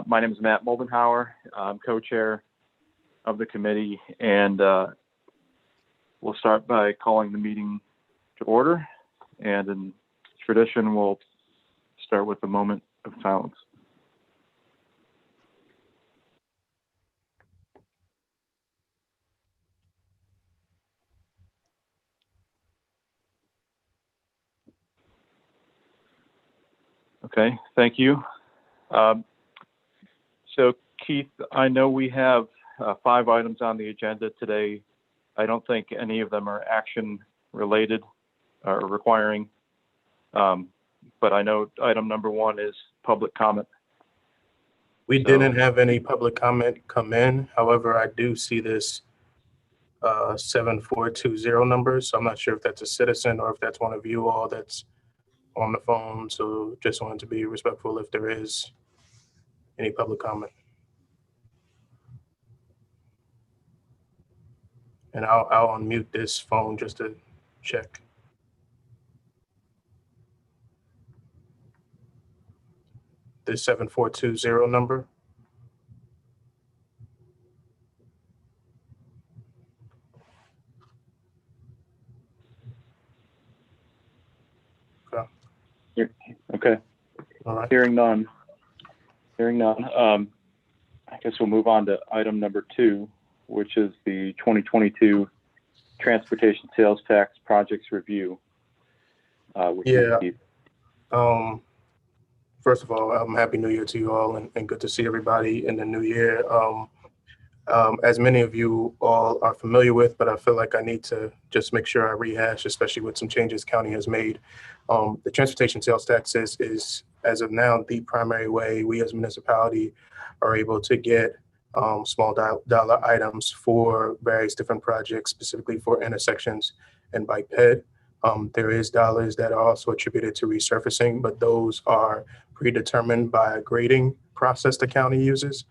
My name is Matt Moldenhauer. I'm co-chair of the committee, and we'll start by calling the meeting to order. And in tradition, we'll start with a moment of silence. Okay, thank you. So Keith, I know we have 5 items on the agenda today. I don't think any of them are action related or requiring, but I know item number 1 is public comment. We didn't have any public comment come in. However, I do see this 7420 number, so I'm not sure if that's a citizen or if that's one of you all that's on the phone. So just wanted to be respectful if there is any public comment. And I'll unmute this phone just to check. This 7420 number. Okay. All right. Hearing none. I guess we'll move on to item number 2, which is the 2022 Transportation Sales Tax Projects Review. First of all, Happy New Year to you all, and good to see everybody in the new year. As many of you all are familiar with, but I feel like I need to just make sure I rehash, especially with some changes county has made. The transportation sales tax is, as of now, the primary way we as a municipality are able to get small dollar items for various different projects, specifically for intersections and bike ped. There is dollars that are also attributed to resurfacing, but those are predetermined by a grading process the county uses.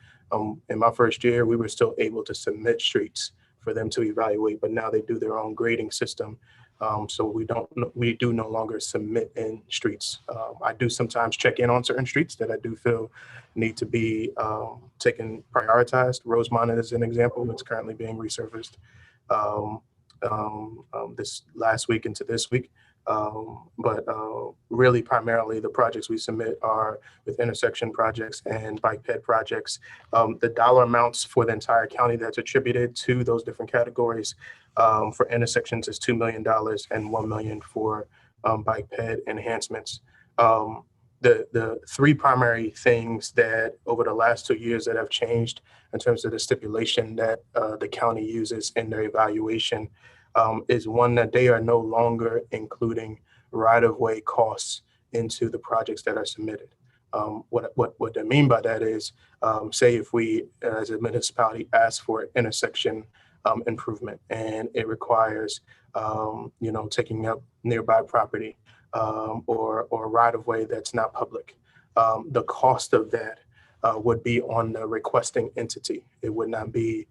In my first year, we were still able to submit streets for them to evaluate, but now they do their own grading system. So we do no longer submit in streets. I do sometimes check in on certain streets that I do feel need to be prioritized. Rosemont is an example. It's currently being resurfaced this last week into this week. But really primarily the projects we submit are with intersection projects and bike ped projects. The dollar amounts for the entire county that's attributed to those different categories for intersections is $2 million and $1 million for bike ped enhancements. The 3 primary things that over the last 2 years that have changed in terms of the stipulation that the county uses in their evaluation is one, that they are no longer including right-of-way costs into the projects that are submitted. What they mean by that is, say if we as a municipality ask for intersection improvement and it requires, taking up nearby property or right-of-way that's not public, the cost of that would be on the requesting entity. It would not be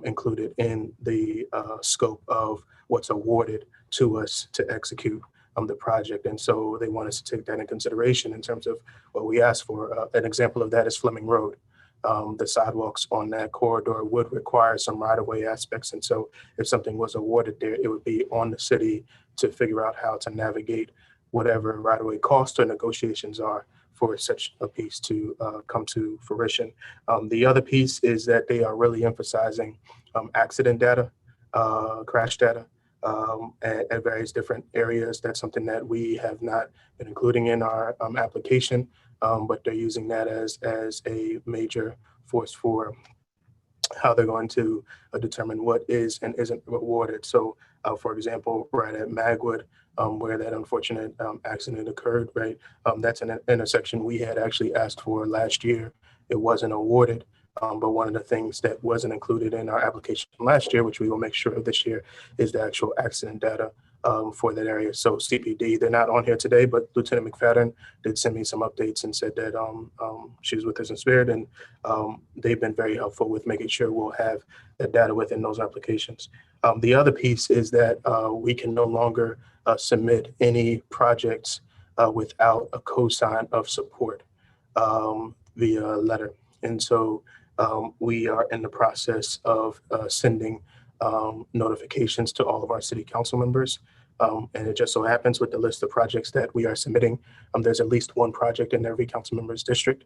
included in the scope of what's awarded to us to execute the project. And so they want us to take that in consideration in terms of what we ask for. An example of that is Fleming Road. The sidewalks on that corridor would require some right-of-way aspects. And so if something was awarded there, it would be on the city to figure out how to navigate whatever right-of-way costs or negotiations are for such a piece to come to fruition. The other piece is that they are really emphasizing accident data, crash data at various different areas. That's something that we have not been including in our application, but they're using that as a major force for how they're going to determine what is and isn't rewarded. So, for example, right at Magwood, where that unfortunate accident occurred, right? That's an intersection we had actually asked for last year. It wasn't awarded, but one of the things that wasn't included in our application last year, which we will make sure of this year, is the actual accident data for that area. So CPD, they're not on here today, but Lieutenant McFadden did send me some updates and said that she was with us in spirit, and they've been very helpful with making sure we'll have that data within those applications. The other piece is that we can no longer submit any projects without a cosign of support. via letter. And so we are in the process of sending notifications to all of our city council members. And it just so happens with the list of projects that we are submitting, there's at least one project in every council member's district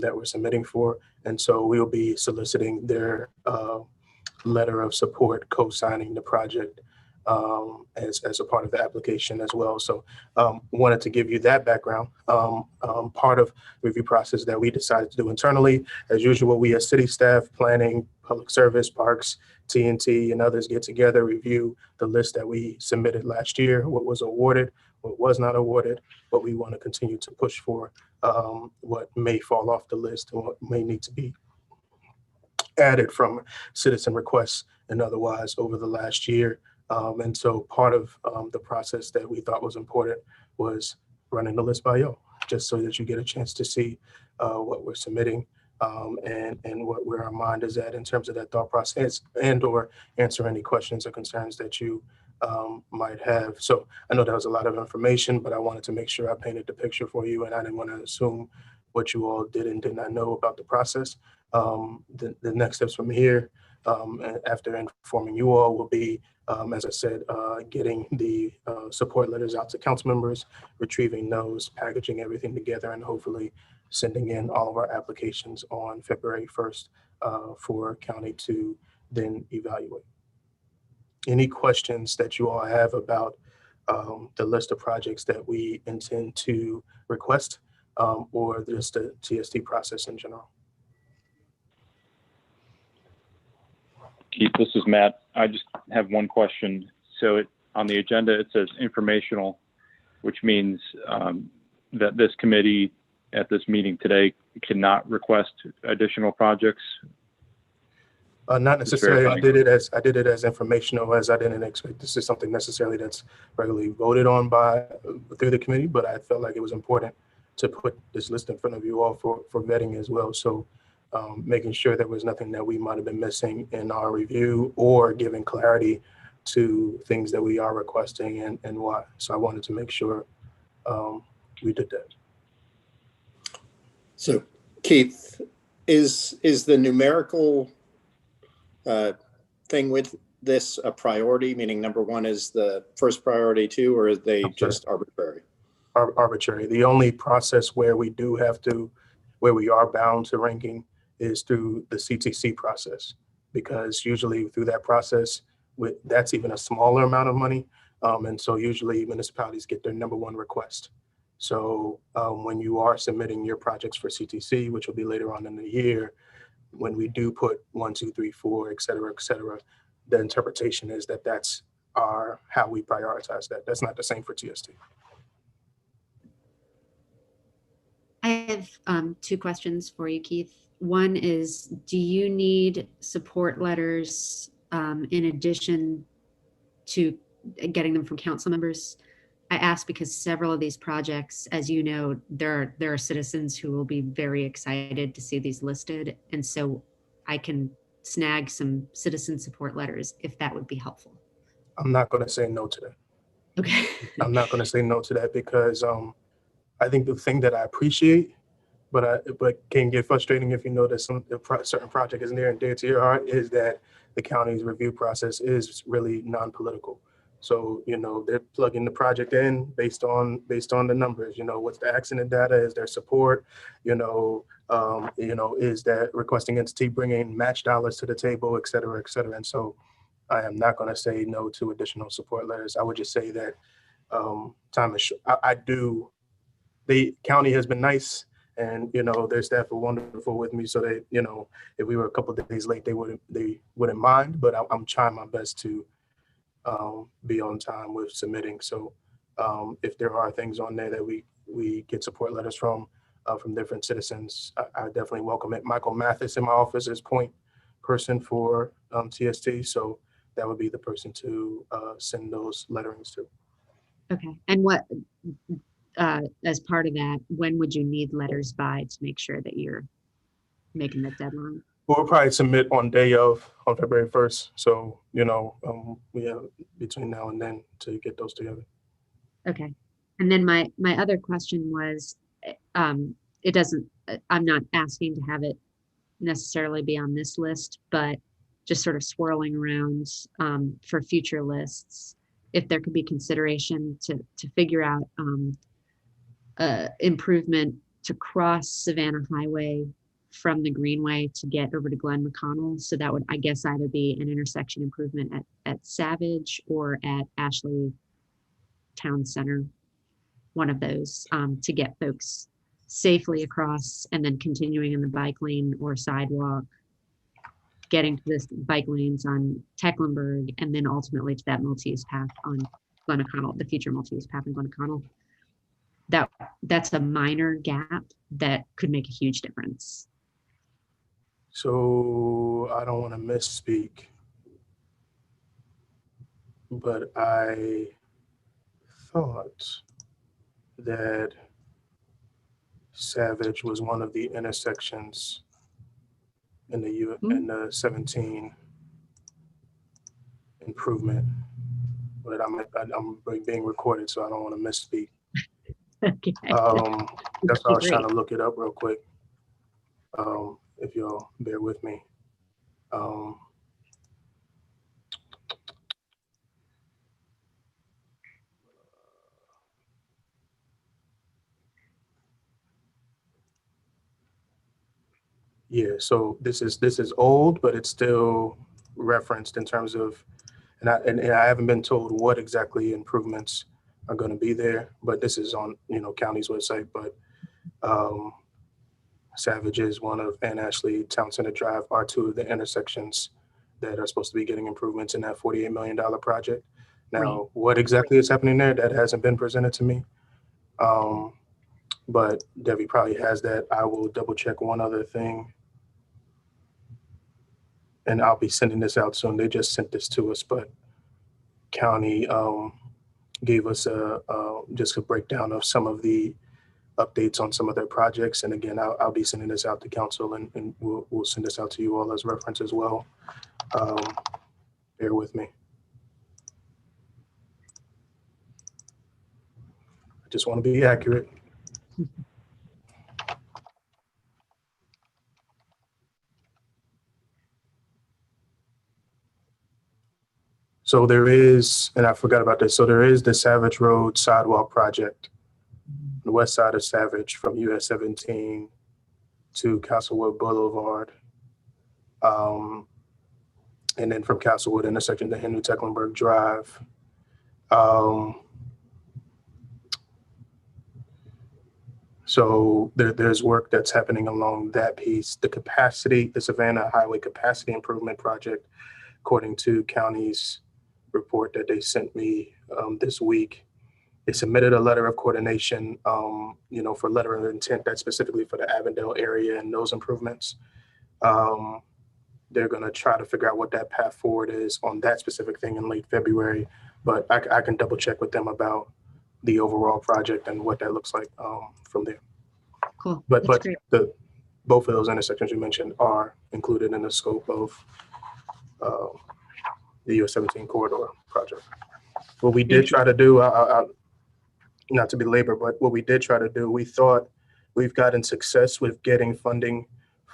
that we're submitting for. And so we'll be soliciting their letter of support, co-signing the project as a part of the application as well. So wanted to give you that background. Part of the review process that we decided to do internally, as usual, we as city staff, planning, public service, parks, TNT, and others get together, review the list that we submitted last year, what was awarded, what was not awarded, what we want to continue to push for, what may fall off the list, and what may need to be added from citizen requests and otherwise over the last year. And so part of the process that we thought was important was running the list by y'all, just so that you get a chance to see what we're submitting and where our mind is at in terms of that thought process, and or answer any questions or concerns that you might have. So I know that was a lot of information, but I wanted to make sure I painted the picture for you, and I didn't want to assume what you all did and did not know about the process. The next steps from here, after informing you all, will be, as I said, getting the support letters out to council members, retrieving those, packaging everything together, and hopefully sending in all of our applications on February 1st for county to then evaluate. Any questions that you all have about the list of projects that we intend to request, or just the TST process in general? Keith, this is Matt. I just have one question. So on the agenda, it says informational, which means that this committee at this meeting today cannot request additional projects. Not necessarily. I did it as informational, as I didn't expect this is something necessarily that's regularly voted on through the committee, but I felt like it was important to put this list in front of you all for vetting as well. So making sure there was nothing that we might have been missing in our review, or giving clarity to things that we are requesting and why. So I wanted to make sure we did that. So Keith, is the numerical thing with this a priority, meaning number one is the first priority too, or are they just arbitrary? Arbitrary. The only process where we are bound to ranking is through the CTC process, because usually through that process, that's even a smaller amount of money. And so usually municipalities get their number one request. So when you are submitting your projects for CTC, which will be later on in the year, when we do put 1, 2, 3, 4, et cetera, the interpretation is that that's how we prioritize that. That's not the same for TST. I have 2 questions for you, Keith. One is, do you need support letters in addition to getting them from council members? I ask because several of these projects, as you know, there are citizens who will be very excited to see these listed. And so I can snag some citizen support letters if that would be helpful. I'm not going to say no to that. Okay. I'm not going to say no to that because I think the thing that I appreciate, but can get frustrating if you know that certain project is near and dear to your heart, is that the county's review process is really non-political. So, they're plugging the project in based on the numbers, what's the accident data, is there support, is that requesting entity bringing match dollars to the table, et cetera, et cetera. And so I am not going to say no to additional support letters. I would just say that time is short. The county has been nice, and, their staff are wonderful with me. So they, if we were a couple of days late, they wouldn't mind, but I'm trying my best to be on time with submitting. So if there are things on there that we get support letters from different citizens, I definitely welcome it. Michael Mathis in my office is point person for TST. So that would be the person to send those letterings to. Okay. And what, as part of that, when would you need letters by to make sure that you're making the deadline? We'll probably submit on February 1st. So, we have between now and then to get those together. Okay. And then my other question was, it doesn't I'm not asking to have it necessarily be on this list, but just sort of swirling around for future lists, if there could be consideration to figure out improvement to cross Savannah Highway from the Greenway to get over to Glen McConnell. So that would, I guess, either be an intersection improvement at Savage or at Ashley Town Center, one of those, to get folks safely across and then continuing in the bike lane or sidewalk, getting to this bike lanes on Tecklenburg, and then ultimately to that multi-use path on Glen McConnell, the future multi-use path in Glen McConnell. That's a minor gap that could make a huge difference. So I don't want to misspeak, but I thought that Savage was one of the intersections in the 17 improvement, but I'm being recorded, so I don't want to misspeak. Okay. That's why I was trying to look it up real quick. If you'll bear with me. Yeah, so this is old, but it's still referenced in terms of, and I haven't been told what exactly improvements are going to be there, but this is on county's website. But Savage is one of, and Ashley Town Center Drive are two of the intersections that are supposed to be getting improvements in that $48 million project. Now, Right. what exactly is happening there, that hasn't been presented to me. But Debbie probably has that. I will double check one other thing. And I'll be sending this out soon. They just sent this to us, but county gave us just a breakdown of some of the updates on some of their projects. And again, I'll be sending this out to council, and we'll send this out to you all as reference as well. Bear with me. I just want to be accurate. So there is, and I forgot about this, so there is the Savage Road Sidewalk project, the west side of Savage from US 17 to Castlewood Boulevard. And then from Castlewood intersection to Henry Tecklenburg Drive. So there's work that's happening along that piece. The Savannah Highway Capacity Improvement Project, according to county's report that they sent me this week, they submitted a letter of coordination, for letter of intent that's specifically for the Avondale area and those improvements. They're going to try to figure out what that path forward is on that specific thing in late February, but I can double check with them about the overall project and what that looks like from there. Cool. But great. Both of those intersections you mentioned are included in the scope of the US 17 corridor project. What we did try to do, not to belabor, but what we did try to do, we thought we've gotten success with getting funding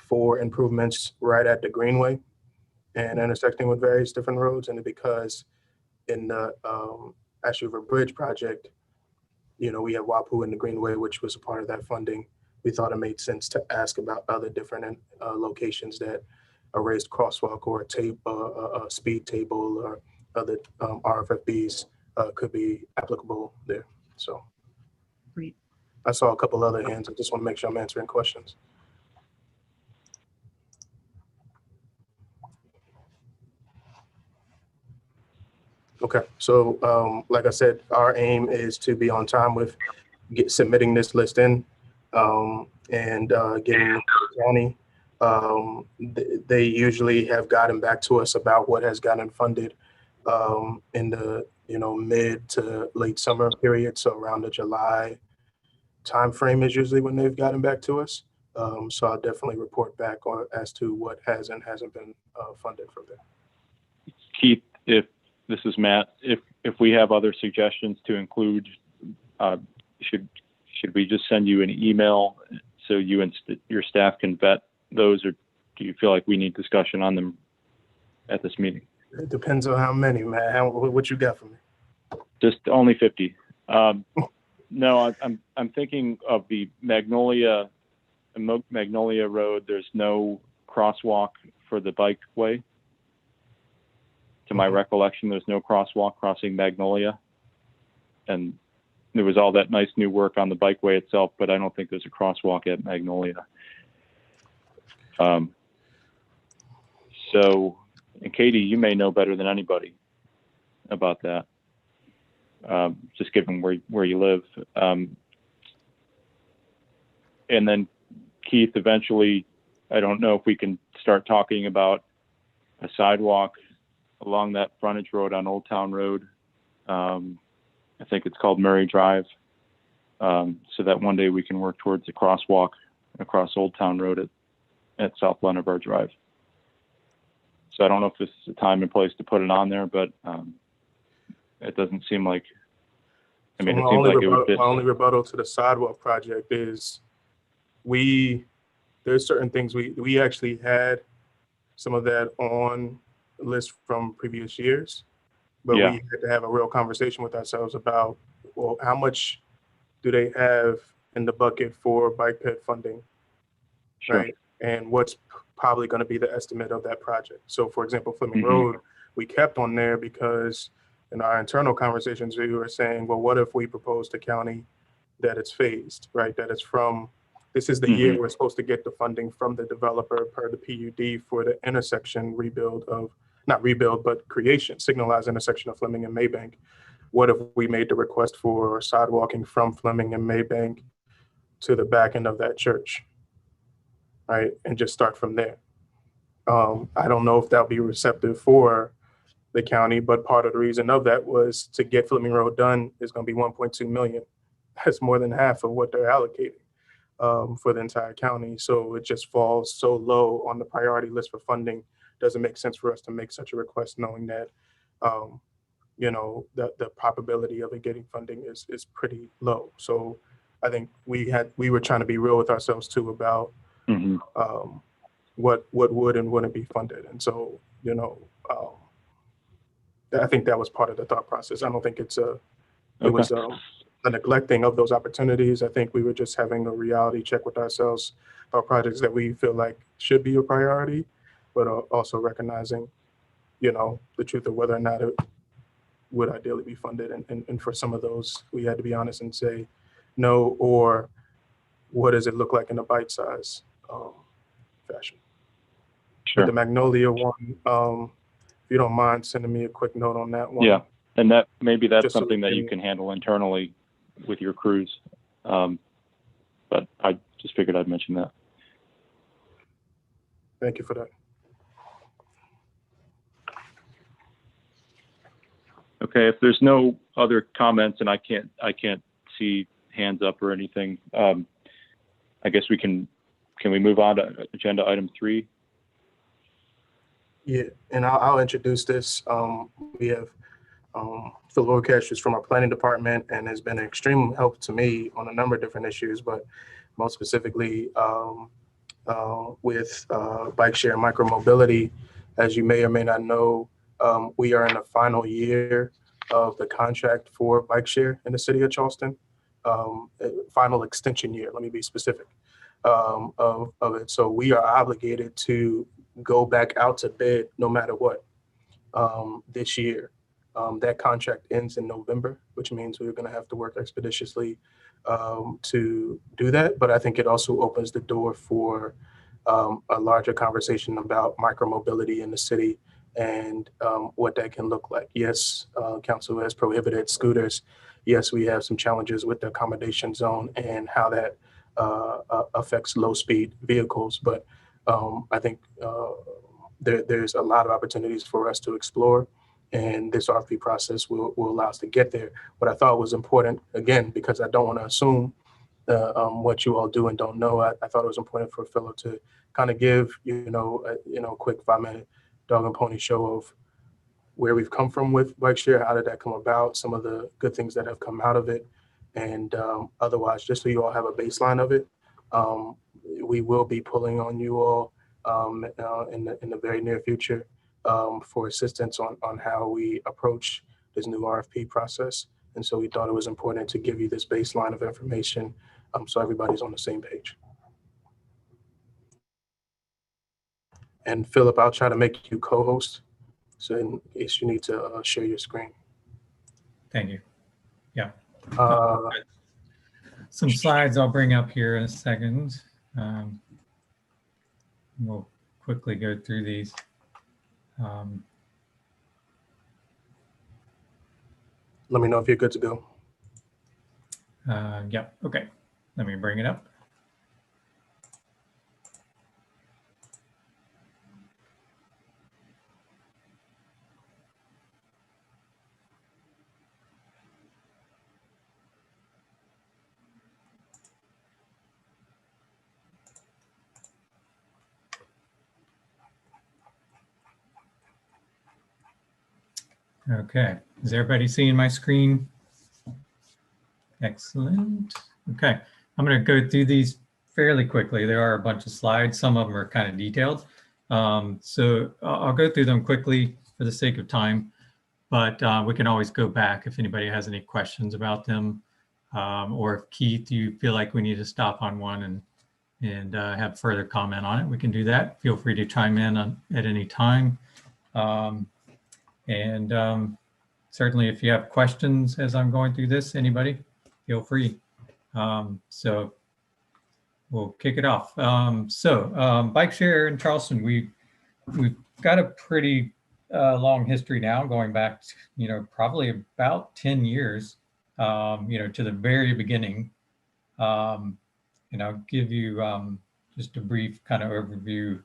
for improvements right at the Greenway and intersecting with various different roads. And because in the Ashley River Bridge project, we have WAPU in the Greenway, which was a part of that funding. We thought it made sense to ask about other different locations that a raised crosswalk or a speed table or other RFFBs could be applicable there. So Great. I saw a couple other hands. I just want to make sure I'm answering questions. Okay, so like I said, our aim is to be on time with submitting this list in and getting the county. They usually have gotten back to us about what has gotten funded in the mid to late summer period. So around the July timeframe is usually when they've gotten back to us. So I'll definitely report back as to what has and hasn't been funded from there. Keith, this is Matt. If we have other suggestions to include, should we just send you an email so you and your staff can vet those, or do you feel like we need discussion on them at this meeting? It depends on how many, man. What you got for me? Just only 50. No, I'm thinking of the Magnolia Road. There's no crosswalk for the bikeway. To my recollection, there's no crosswalk crossing Magnolia. And there was all that nice new work on the bikeway itself, but I don't think there's a crosswalk at Magnolia. So, and Katie, you may know better than anybody about that, just given where you live. And then Keith, eventually, I don't know if we can start talking about a sidewalk along that frontage road on Old Town Road. I think it's called Murray Drive. So that one day we can work towards a crosswalk across Old Town Road at South Lenabar Drive. So I don't know if this is a time and place to put it on there, but it doesn't seem like, I mean, it seems like it would fit. My only rebuttal to the sidewalk project is there's certain things we actually had some of that on the list from previous years, but Yeah. we had to have a real conversation with ourselves about, well, how much do they have in the bucket for bike ped funding, Sure. right? And what's probably going to be the estimate of that project. So for example, Fleming Mhm. Road, we kept on there because in our internal conversations, we were saying, well, what if we propose to county that it's phased, right? That it's from, this is the year we're supposed to get the funding from the developer per the PUD for the intersection rebuild of, not rebuild, but creation, signalized intersection of Fleming and Maybank. What if we made the request for sidewalking from Fleming and Maybank to the back end of that church, right? And just start from there. I don't know if that'll be receptive for the county, but part of the reason of that was to get Fleming Road done is going to be 1.2 million. That's more than half of what they're allocating for the entire county. So it just falls so low on the priority list for funding. Doesn't make sense for us to make such a request knowing that, the probability of it getting funding is pretty low. So I think we were trying to be real with ourselves too about what would and wouldn't be funded. And so, I think that was part of the thought process. I don't think it was a neglecting of those opportunities. I think we were just having a reality check with ourselves about projects that we feel like should be a priority, but also recognizing, the truth of whether or not it would ideally be funded. And for some of those, we had to be honest and say no, or what does it look like in a bite-size fashion. Sure. But the Magnolia one, if you don't mind sending me a quick note on that one. Yeah, and that's Just so something we that you can handle internally with your crews. But I just figured I'd mention that. Thank you for that. Okay, if there's no other comments and I can't see hands up or anything, I guess can we move on to agenda item 3? Yeah, and I'll introduce this. We have Phil Orkesh is from our planning department and has been an extreme help to me on a number of different issues, but most specifically with bike share and micromobility. As you may or may not know, we are in the final year of the contract for bike share in the city of Charleston. Final extension year, let me be specific, of it. So we are obligated to go back out to bid no matter what this year. That contract ends in November, which means we're going to have to work expeditiously to do that. But I think it also opens the door for a larger conversation about micromobility in the city and what that can look like. Yes, council has prohibited scooters. Yes, we have some challenges with the accommodation zone and how that affects low-speed vehicles. But I think there's a lot of opportunities for us to explore, and this RFP process will allow us to get there. What I thought was important, again, because I don't want to assume what you all do and don't know, I thought it was important for a fellow to kind of give, a quick 5-minute dog and pony show of where we've come from with bike share, how did that come about, some of the good things that have come out of it, and otherwise, just so you all have a baseline of it, We will be pulling on you all in the very near future for assistance on how we approach this new RFP process. And so we thought it was important to give you this baseline of information so everybody's on the same page. And Philip, I'll try to make you co-host. So in case you need to share your screen. Thank you. Yeah. Uh, Some slides I'll bring up here in a second. We'll quickly go through these. Let me know if you're good to go. Yeah, okay. Let me bring it up. Okay, is everybody seeing my screen? Excellent. Okay, I'm going to go through these fairly quickly. There are a bunch of slides. Some of them are kind of detailed. So I'll go through them quickly for the sake of time, but we can always go back if anybody has any questions about them. Or if Keith, you feel like we need to stop on one and have further comment on it, we can do that. Feel free to chime in at any time. Certainly if you have questions as I'm going through this, anybody, feel free. So we'll kick it off. Bike share in Charleston, we've got a pretty long history now, going back to, probably about 10 years, to the very beginning. And I'll give you just a brief kind of overview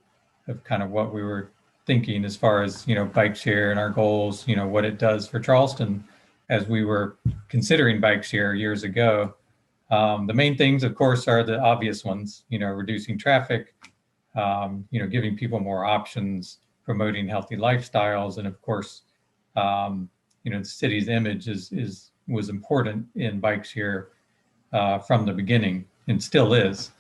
of kind of what we were thinking as far as, bike share and our goals, what it does for Charleston as we were considering bike share years ago. The main things, of course, are the obvious ones, reducing traffic, giving people more options, promoting healthy lifestyles. And of course, the city's image was important in bike share from the beginning and still is.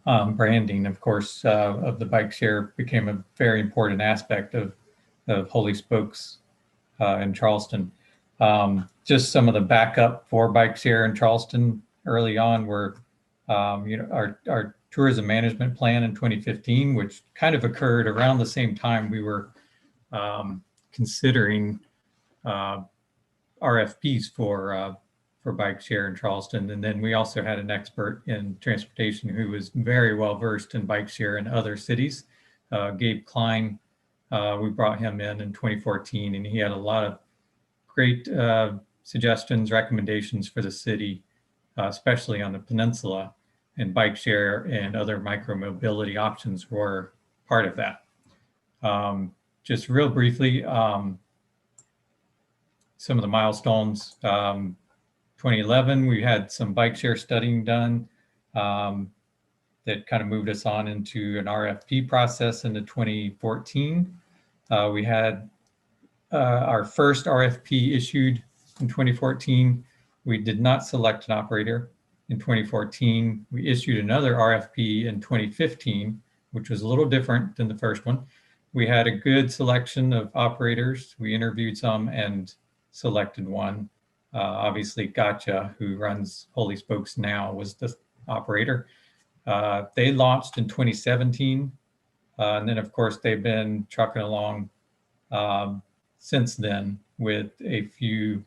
Branding, of course, of the bike share became a very important aspect of Holy Spokes in Charleston. Just some of the backup for bike share in Charleston early on were, our tourism management plan in 2015, which kind of occurred around the same time we were considering RFPs for bike share in Charleston. And then we also had an expert in transportation who was very well versed in bike share in other cities, Gabe Klein. We brought him in 2014, and he had a lot of great suggestions, recommendations for the city, especially on the peninsula, and bike share and other micro-mobility options were part of that. Just real briefly, some of the milestones. 2011, we had some bike share studying done that kind of moved us on into an RFP process into 2014. We had our first RFP issued in 2014. We did not select an operator in 2014. We issued another RFP in 2015, which was a little different than the first one. We had a good selection of operators. We interviewed some and selected one. Obviously, Gotcha, who runs Holy Spokes now, was the operator. They launched in 2017. And then, of course, they've been trucking along since then with a few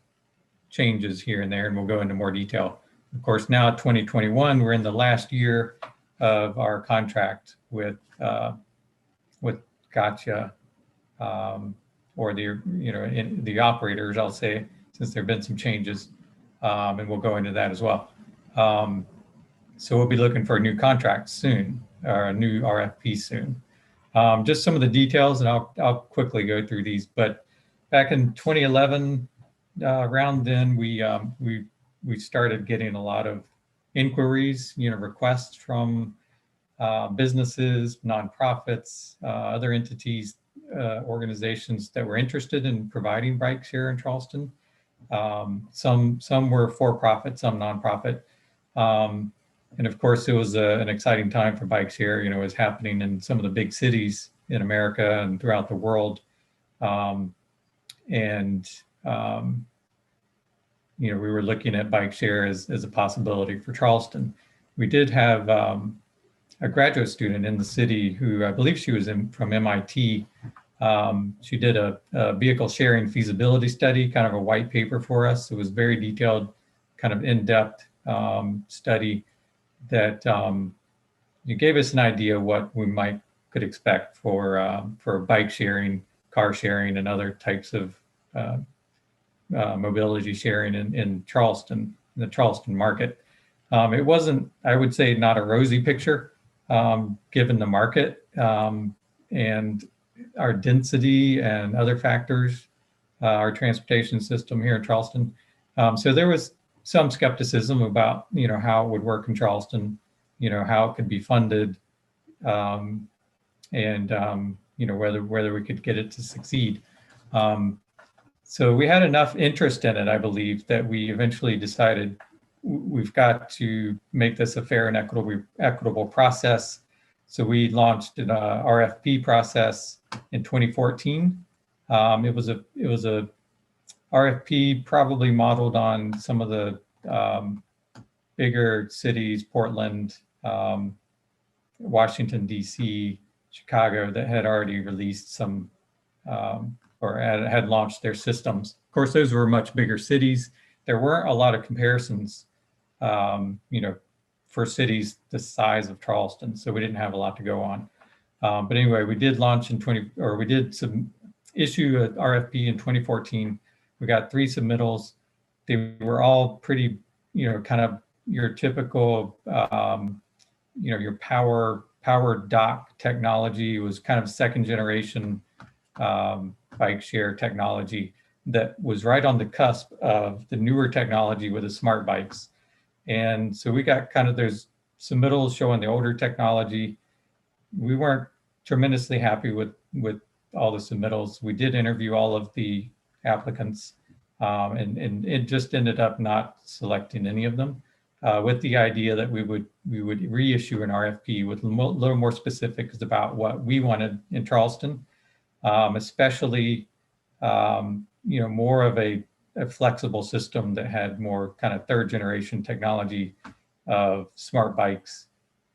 changes here and there, and we'll go into more detail. Of course, now 2021, we're in the last year of our contract with Gotcha, or the operators, I'll say, since there have been some changes, and we'll go into that as well. So we'll be looking for a new contract soon, or a new RFP soon. Just some of the details, and I'll quickly go through these. But back in 2011, around then, we started getting a lot of inquiries, requests from businesses, nonprofits, other entities, organizations that were interested in providing bike share in Charleston. Some were for-profit, some nonprofit. And of course, it was an exciting time for bike share. You know, it was happening in some of the big cities in America and throughout the world. And you know, we were looking at bike share as a possibility for Charleston. We did have a graduate student in the city who I believe she was from MIT. She did a vehicle sharing feasibility study, kind of a white paper for us. It was very detailed, kind of in-depth study that it gave us an idea of what we could expect for bike sharing, car sharing, and other types of mobility sharing in Charleston, in the Charleston market. It wasn't, I would say, not a rosy picture given the market and our density and other factors, our transportation system here in Charleston. So there was some skepticism about, you know, how it would work in Charleston, you know, how it could be funded, and you know, whether we could get it to succeed. So we had enough interest in it, I believe, that we eventually decided we've got to make this a fair and equitable process. So we launched an RFP process in 2014. It was a RFP probably modeled on some of the bigger cities, Portland, Washington, DC, Chicago, that had already released some or had launched their systems. Of course, those were much bigger cities. There weren't a lot of comparisons, you know, for cities the size of Charleston, so we didn't have a lot to go on. But anyway, we did launch we did issue an RFP in 2014. We got 3 submittals. They were all pretty, you know, kind of your typical, you know, your power dock technology. Was kind of second generation bike share technology that was right on the cusp of the newer technology with the smart bikes. And so we got kind of, there's submittals showing the older technology. We weren't tremendously happy with all the submittals. We did interview all of the applicants, and it just ended up not selecting any of them, with the idea that we would reissue an RFP with a little more specifics about what we wanted in Charleston, especially you know, more of a flexible system that had more kind of third generation technology of smart bikes,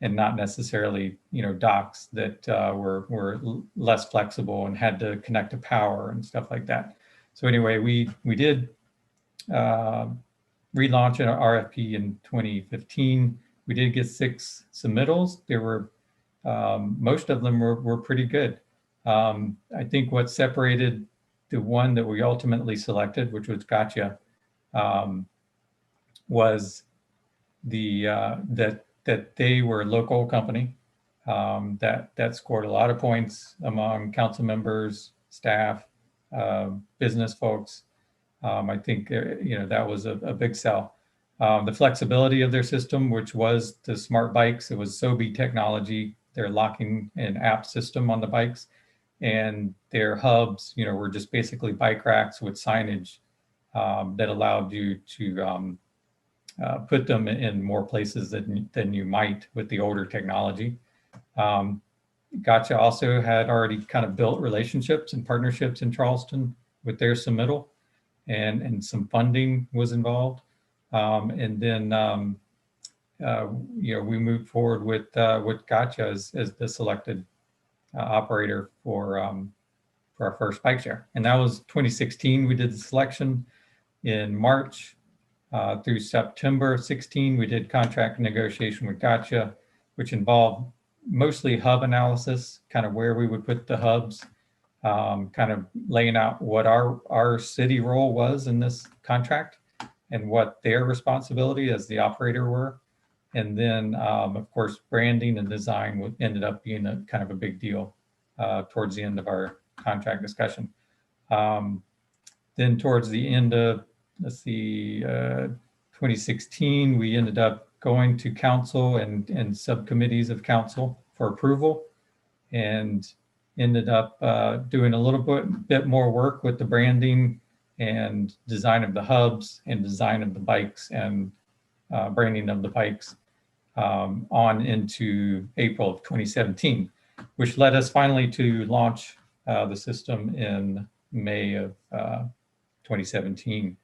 and not necessarily, you know, docks that were less flexible and had to connect to power and stuff like that. So anyway, we did relaunch an RFP in 2015. We did get 6 submittals. There were most of them were pretty good. I think what separated the one that we ultimately selected, which was Gotcha, was the that they were a local company that scored a lot of points among council members, staff, business folks. I think you know, that was a big sell. The flexibility of their system, which was the smart bikes, it was SOBI technology, their locking and app system on the bikes. And their hubs, you know, were just basically bike racks with signage that allowed you to put them in more places than you might with the older technology. Gotcha also had already kind of built relationships and partnerships in Charleston with their submittal, and some funding was involved. And then you know, we moved forward with Gotcha as the selected operator for our first bike share. And that was 2016. We did the selection in March through September 16. We did contract negotiation with Gotcha, which involved mostly hub analysis, kind of where we would put the hubs, kind of laying out what our city role was in this contract and what their responsibility as the operator were. And then, of course, branding and design ended up being a kind of a big deal towards the end of our contract discussion. Then towards the end of, 2016, we ended up going to council and subcommittees of council for approval, and ended up doing a little bit more work with the branding and design of the hubs and design of the bikes and branding of the bikes. on into April of 2017, which led us finally to launch the system in May of 2017.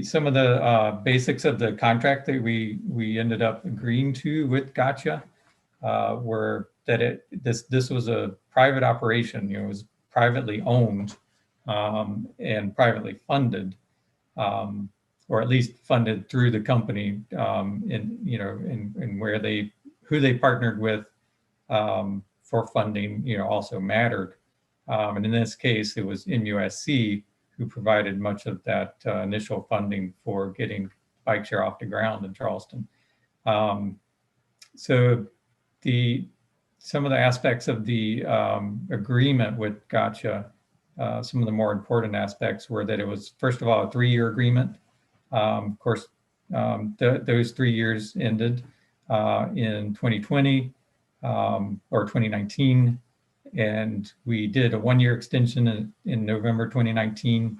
Some of the basics of the contract that we ended up agreeing to with Gotcha were that this was a private operation. It was privately owned and privately funded, or at least funded through the company, in where who they partnered with for funding, also mattered. And in this case, it was MUSC who provided much of that initial funding for getting bike share off the ground in Charleston. So some of the aspects of the agreement with Gotcha, some of the more important aspects were that it was, first of all, a 3-year agreement. Of course, those 3 years ended in 2020 or 2019. And we did a 1-year extension in November 2019,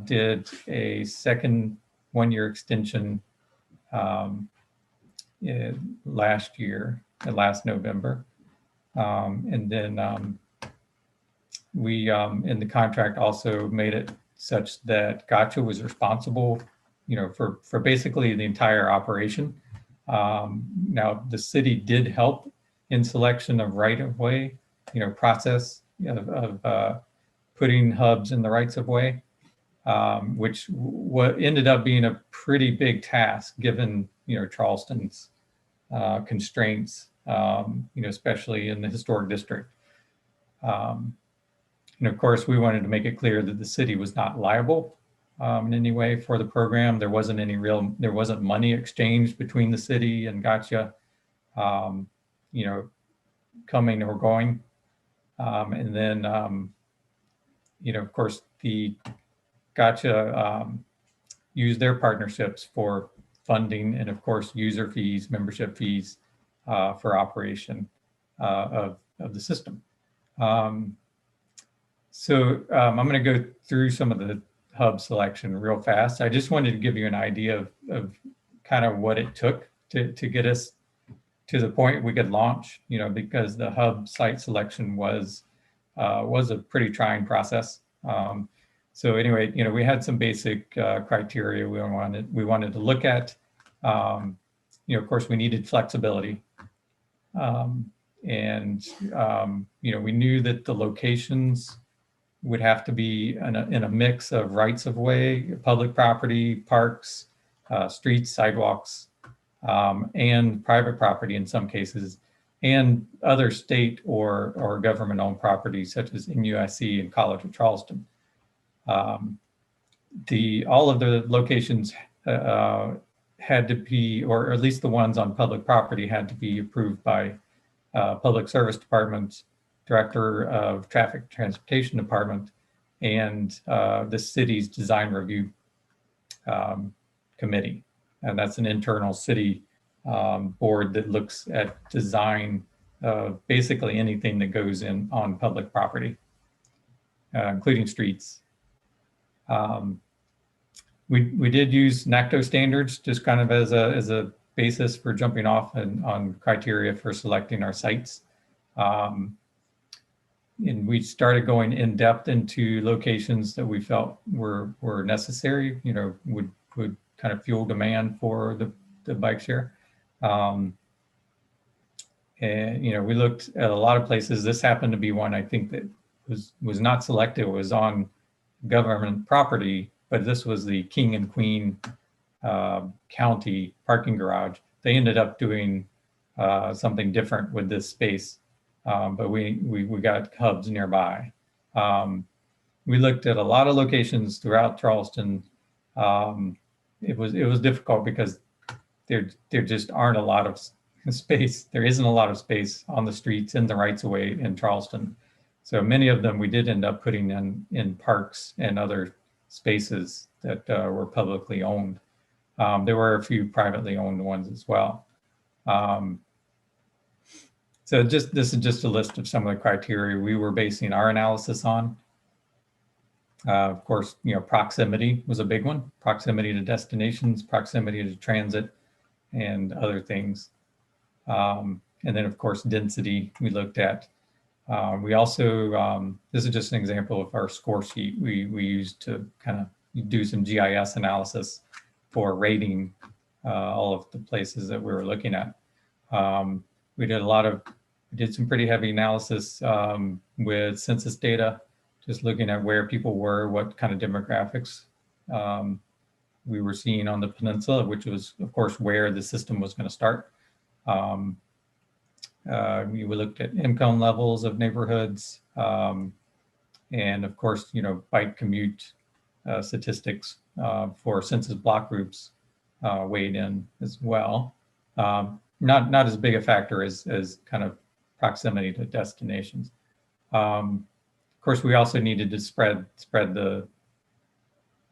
did a second 1-year extension last November. And then we, in the contract, also made it such that Gotcha was responsible, for basically the entire operation. Now, the city did help in selection of right-of-way, process of putting hubs in the rights of way, which ended up being a pretty big task given, Charleston's constraints, especially in the historic district. And of course, we wanted to make it clear that the city was not liable in any way for the program. There wasn't money exchanged between the city and Gotcha, coming or going. And then, of course, the Gotcha used their partnerships for funding and, of course, user fees, membership fees for operation of the system. So I'm going to go through some of the hub selection real fast. I just wanted to give you an idea of kind of what it took to get us to the point we could launch, because the hub site selection was a pretty trying process. So anyway, we had some basic criteria we wanted to look at. Of course, we needed flexibility. And we knew that the locations would have to be in a mix of rights of way, public property, parks, streets, sidewalks, and private property in some cases, and other state or government-owned properties such as MUSC and College of Charleston. All of the locations had to be, or at least the ones on public property, had to be approved by Public Service Department, Director of Traffic Transportation Department, and the city's design review committee. And that's an internal city board that looks at design of basically anything that goes in on public property, including streets. We did use NACTO standards just kind of as a basis for jumping off on criteria for selecting our sites. And we started going in depth into locations that we felt were necessary, would kind of fuel demand for the bike share. And, we looked at a lot of places. This happened to be one I think that was not selected. It was on government property, but this was the King and Queen County parking garage. They ended up doing something different with this space, but we got hubs nearby. We looked at a lot of locations throughout Charleston. It was difficult because there just aren't a lot of space. There isn't a lot of space on the streets in the rights of way in Charleston. So many of them we did end up putting in parks and other spaces that were publicly owned. There were a few privately owned ones as well. So this is just a list of some of the criteria we were basing our analysis on. Of course, proximity was a big one. Proximity to destinations, proximity to transit, and other things. And then, of course, density we looked at. We also, this is just an example of our score sheet we used to kind of do some GIS analysis for rating all of the places that we were looking at. We did some pretty heavy analysis with census data, just looking at where people were, what kind of demographics we were seeing on the peninsula, which was, of course, where the system was going to start. We looked at income levels of neighborhoods, and of course, bike commute statistics for census block groups weighed in as well. Not as big a factor as kind of proximity to destinations. Of course, we also needed to spread the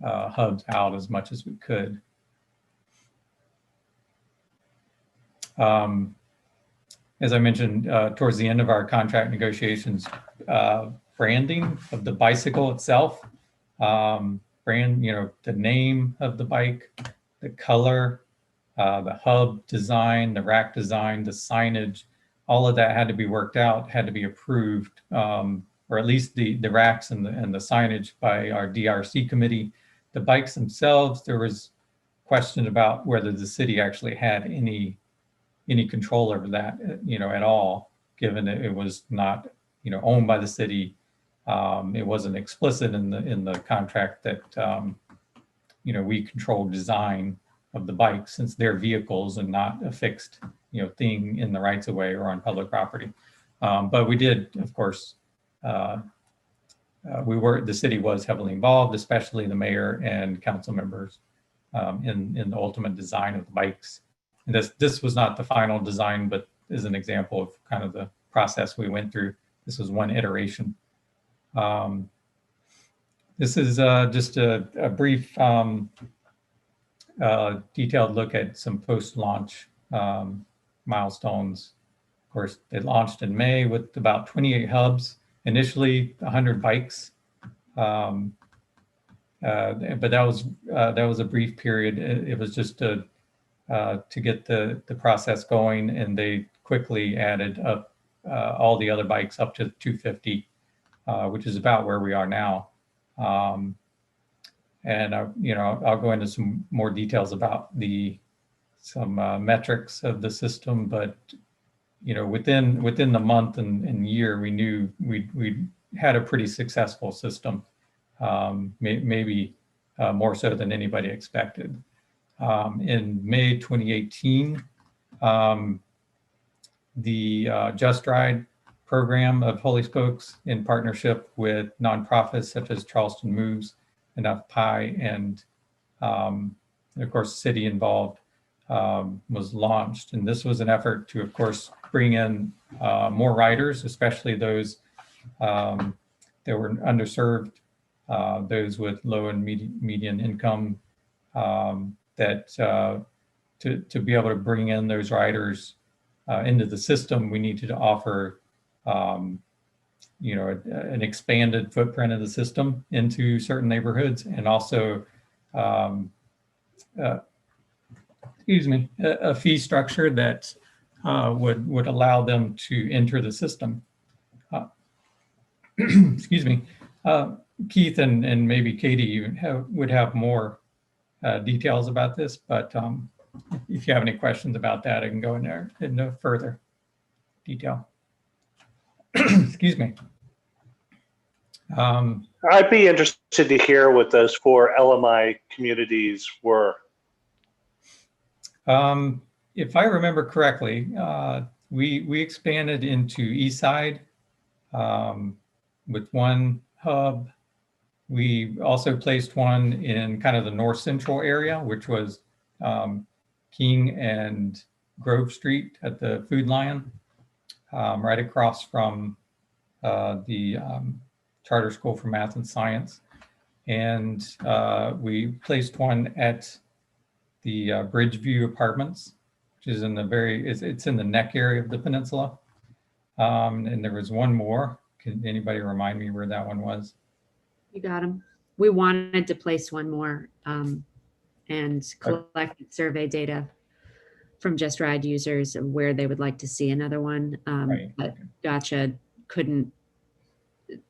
hubs out as much as we could. As I mentioned, towards the end of our contract negotiations, branding of the bicycle itself, the name of the bike, the color, the hub design, the rack design, the signage, all of that had to be worked out, had to be approved, or at least the racks and the signage by our DRC committee. The bikes themselves, there was question about whether the city actually had any control over that, at all, given that it was not, owned by the city. It wasn't explicit in the contract that, we control design of the bike, since they're vehicles and not a fixed, thing in the rights of way or on public property. But we did, of course, the city was heavily involved, especially the mayor and council members in the ultimate design of the bikes. And this was not the final design, but is an example of kind of the process we went through. This was one iteration. This is just a brief detailed look at some post-launch milestones. Of course, they launched in May with about 28 hubs, initially 100 bikes. But that was a brief period. It was just to get the process going, and they quickly added up all the other bikes up to 250, which is about where we are now. And I'll go into some more details about some metrics of the system, but within the month and year, we knew we had a pretty successful system, maybe more so than anybody expected. In May 2018, the Just Ride program of Holy Spokes, in partnership with nonprofits such as Charleston Moves, Enough Pie, and of course, city involved, was launched. And this was an effort to, of course, bring in more riders, especially those that were underserved, those with low and median income, that to be able to bring in those riders into the system, we needed to offer an expanded footprint of the system into certain neighborhoods, and also a fee structure that would allow them to enter the system. Excuse me. Keith and maybe Katie would have more details about this, but if you have any questions about that, I can go in there into further detail. Excuse me. I'd be interested to hear what those 4 LMI communities were. If I remember correctly, we expanded into Eastside with one hub. We also placed one in kind of the north central area, which was King and Grove Street at the Food Lion, right across from the Charter School for Math and Science. And we placed one at the Bridgeview Apartments, which is in it's in the neck area of the peninsula. And there was one more. Can anybody remind me where that one was? You got him. we wanted to place one more and collect survey data from Just Ride users of where they would like to see another one. Right. But Gotcha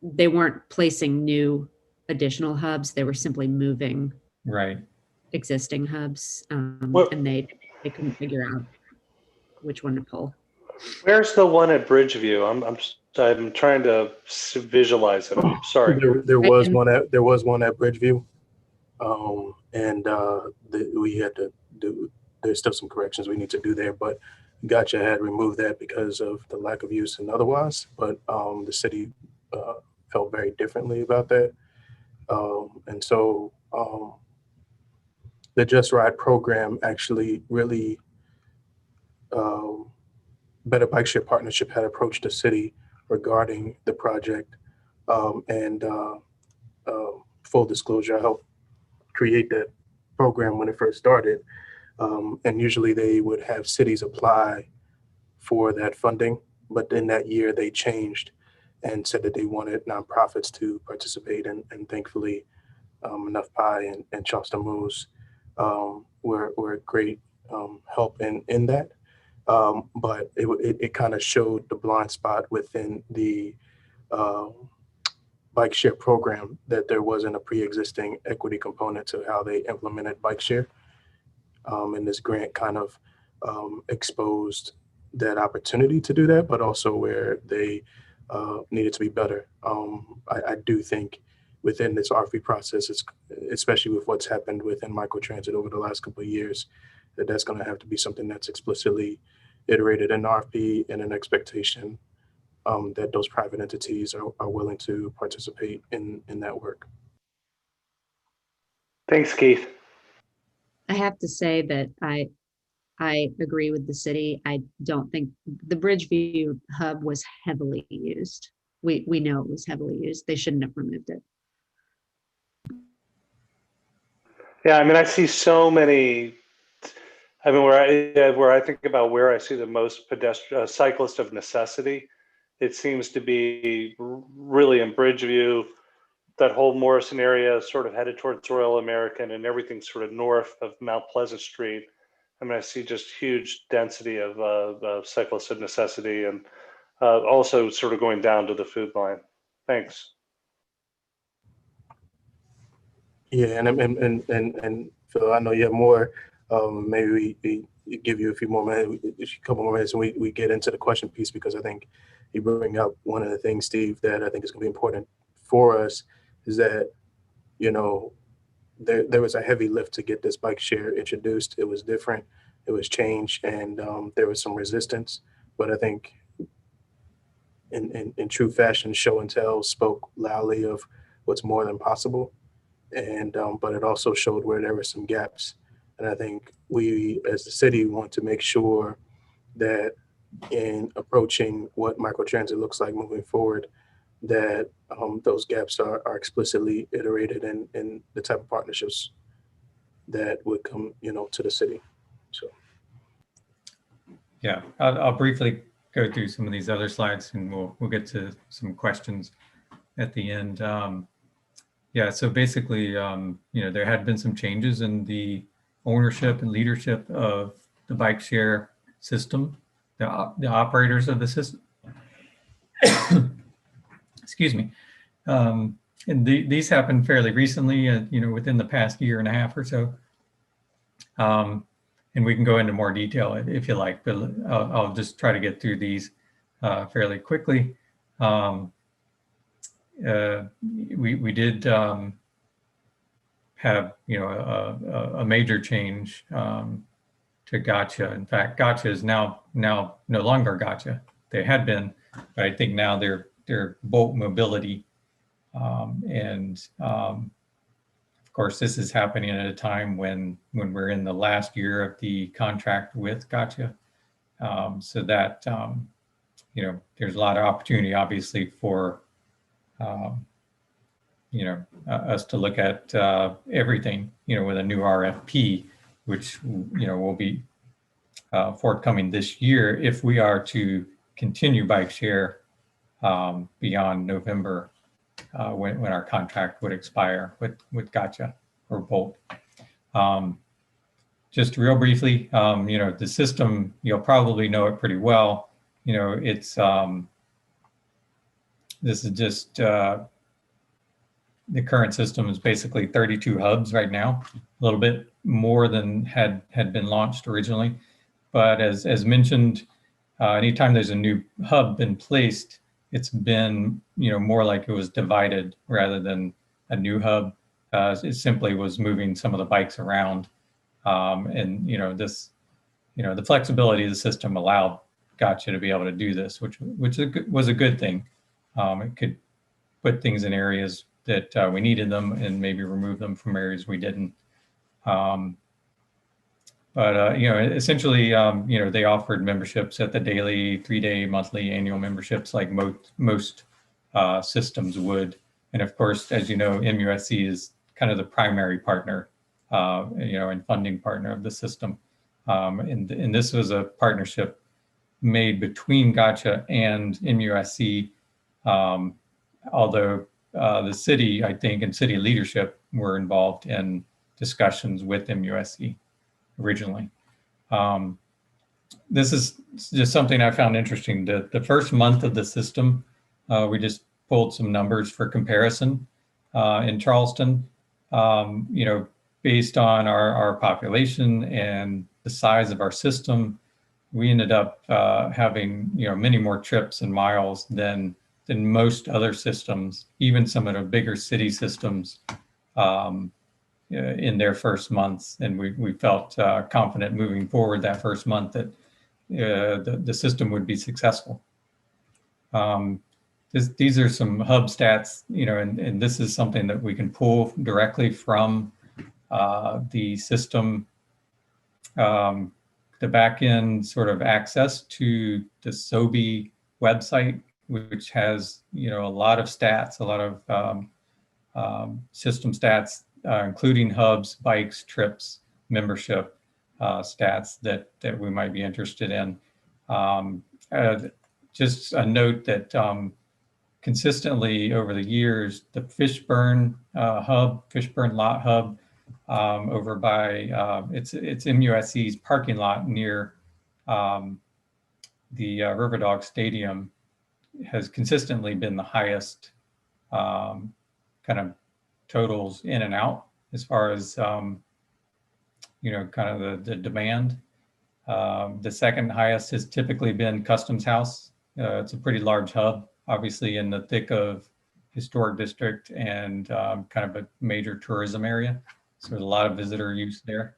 they weren't placing new additional hubs. They were simply moving Right. existing hubs, Well- and they couldn't figure out which one to pull. Where's the one at Bridgeview? I'm trying to visualize it. I'm sorry. There was one at Bridgeview, and we had to do. There's still some corrections we need to do there, but Gotcha had removed that because of the lack of use and otherwise. But the city felt very differently about that, and so the Just Ride program actually really. Better Bike Share Partnership had approached the city regarding the project, and full disclosure, I helped create that program when it first started, and usually they would have cities apply for that funding, but in that year they changed and said that they wanted nonprofits to participate, and thankfully Enough Pie and Charleston Moves were great help in that. But it kind of showed the blind spot within the bike share program, that there wasn't a pre-existing equity component to how they implemented bike share. And this grant kind of exposed that opportunity to do that, but also where they needed to be better. I do think within this RFP process, especially with what's happened within microtransit over the last couple of years, that's going to have to be something that's explicitly iterated in RFP, and an expectation that those private entities are willing to participate in that work. Thanks, Keith. I have to say that I agree with the city. I don't think the Bridgeview hub was heavily used. We know it was heavily used. They shouldn't have removed it. Yeah, I mean, I see so many. I mean, where I think about where I see the most cyclist of necessity, it seems to be really in Bridgeview, that whole Morrison area, sort of headed towards Royal American, and everything sort of north of Mount Pleasant Street. I mean, I see just huge density of cyclists of necessity, and also sort of going down to the food line. Thanks. Yeah, and Phil, I know you have more. Maybe we give you a few more minutes, a couple more minutes, and we get into the question piece, because I think you bring up one of the things, Steve, that I think is going to be important for us, is that, you know, there was a heavy lift to get this bike share introduced. It was different, it was change, and there was some resistance. But I think in true fashion, show and tell spoke loudly of what's more than possible. And but it also showed where there were some gaps. And I think we, as the city, want to make sure that in approaching what microtransit looks like moving forward, that those gaps are explicitly iterated in the type of partnerships that would come, you know, to the city. So. Yeah, I'll briefly go through some of these other slides, and we'll get to some questions at the end. Yeah, so basically, you know, there had been some changes in the ownership and leadership of the bike share system, the operators of the system. Excuse me. And these happened fairly recently, you know, within the past year and a half or so. And we can go into more detail if you like, but I'll just try to get through these fairly quickly. We did have, you know, a major change to Gotcha. In fact, Gotcha is now no longer Gotcha. They had been, but I think now they're Bolt Mobility. Of course, this is happening at a time when we're in the last year of the contract with Gotcha. So that, you know, there's a lot of opportunity, obviously, for you know, us to look at everything, you know, with a new RFP, which, you know, will be forthcoming this year if we are to continue bike share beyond November when our contract would expire with Gotcha or Bolt. Just real briefly, the system, you'll probably know it pretty well. It's this is just the current system is basically 32 hubs right now, a little bit more than had been launched originally. But as mentioned, anytime there's a new hub been placed, it's been more like it was divided rather than a new hub. It simply was moving some of the bikes around, and the flexibility of the system allowed Gotcha to be able to do this, which was a good thing. It could put things in areas that we needed them and maybe remove them from areas we didn't. Essentially, they offered memberships at the daily, 3-day, monthly, annual memberships like most systems would. And of course, as you know, MUSC is kind of the primary partner, and funding partner of the system. And this was a partnership made between Gotcha and MUSC, although the city, I think, and city leadership were involved in discussions with MUSC originally. This is just something I found interesting. The first month of the system, we just pulled some numbers for comparison in Charleston. Based on our population and the size of our system, we ended up having many more trips and miles than most other systems, even some of the bigger city systems in their first months. And we felt confident moving forward that first month that the system would be successful. These are some hub stats, and this is something that we can pull directly from the system, the back-end sort of access to the SOBI website, which has a lot of stats, a lot of system stats, including hubs, bikes, trips, membership stats that we might be interested in. Just a note that consistently over the years, the Fishburne lot hub over by it's MUSC's parking lot near the Riverdog Stadium has consistently been the highest kind of totals in and out as far as kind of the demand. The second highest has typically been Customs House. It's a pretty large hub, obviously in the thick of historic district and kind of a major tourism area. So there's a lot of visitor use there.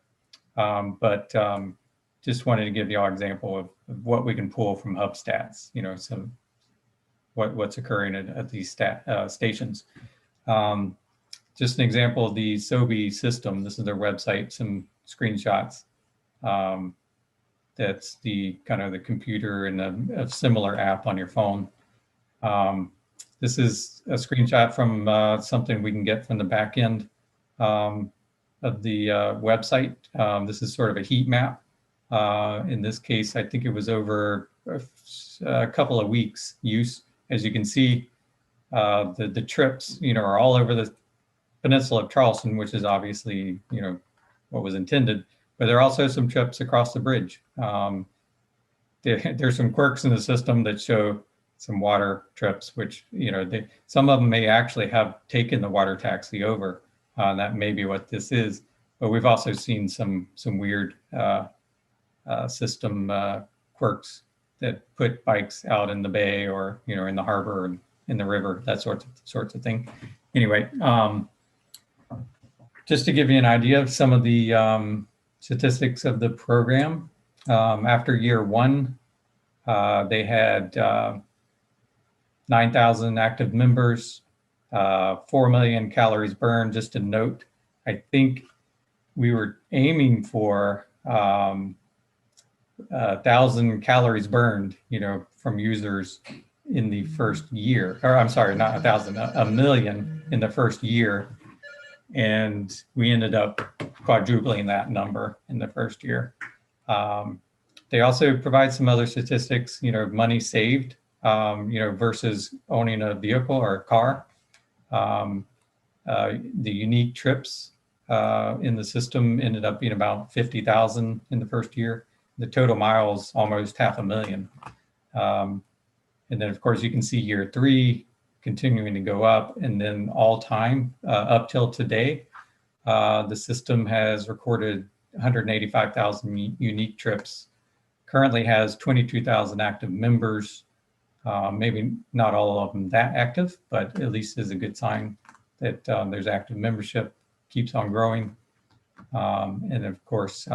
But just wanted to give you all an example of what we can pull from hub stats, some what's occurring at these stations. Just an example of the SOBI system. This is their website, some screenshots. That's the kind of the computer and a similar app on your phone. This is a screenshot from something we can get from the back end of the website. This is sort of a heat map. In this case, I think it was over a couple of weeks use. As you can see, the trips, are all over the peninsula of Charleston, which is obviously, what was intended, but there are also some trips across the bridge. There's some quirks in the system that show some water trips, which, some of them may actually have taken the water taxi over. That may be what this is, but we've also seen some weird system quirks that put bikes out in the bay or, in the harbor or in the river, that sorts of thing. Anyway, just to give you an idea of some of the statistics of the program, after year one, they had 9,000 active members, 4 million calories burned. Just a note, I think we were aiming for 1,000 calories burned, from users in the first year, or I'm sorry, not 1,000, 1 million in the first year. And we ended up quadrupling that number in the first year. They also provide some other statistics, money saved, versus owning a vehicle or a car. The unique trips in the system ended up being about 50,000 in the first year. The total miles almost 500,000. And then of course you can see year 3 continuing to go up, and then all time up till today, the system has recorded 185,000 unique trips, currently has 22,000 active members. Maybe not all of them that active, but at least is a good sign that there's active membership, keeps on growing. And of course,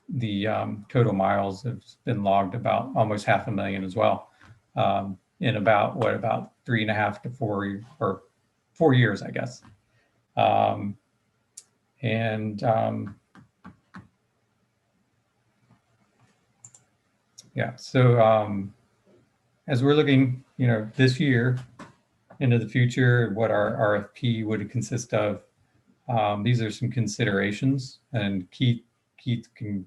the total miles have been logged about almost 500,000 as well, in about 3.5 to 4 years, I guess. Yeah, so as we're looking, this year into the future, what our RFP would consist of, these are some considerations, and Keith can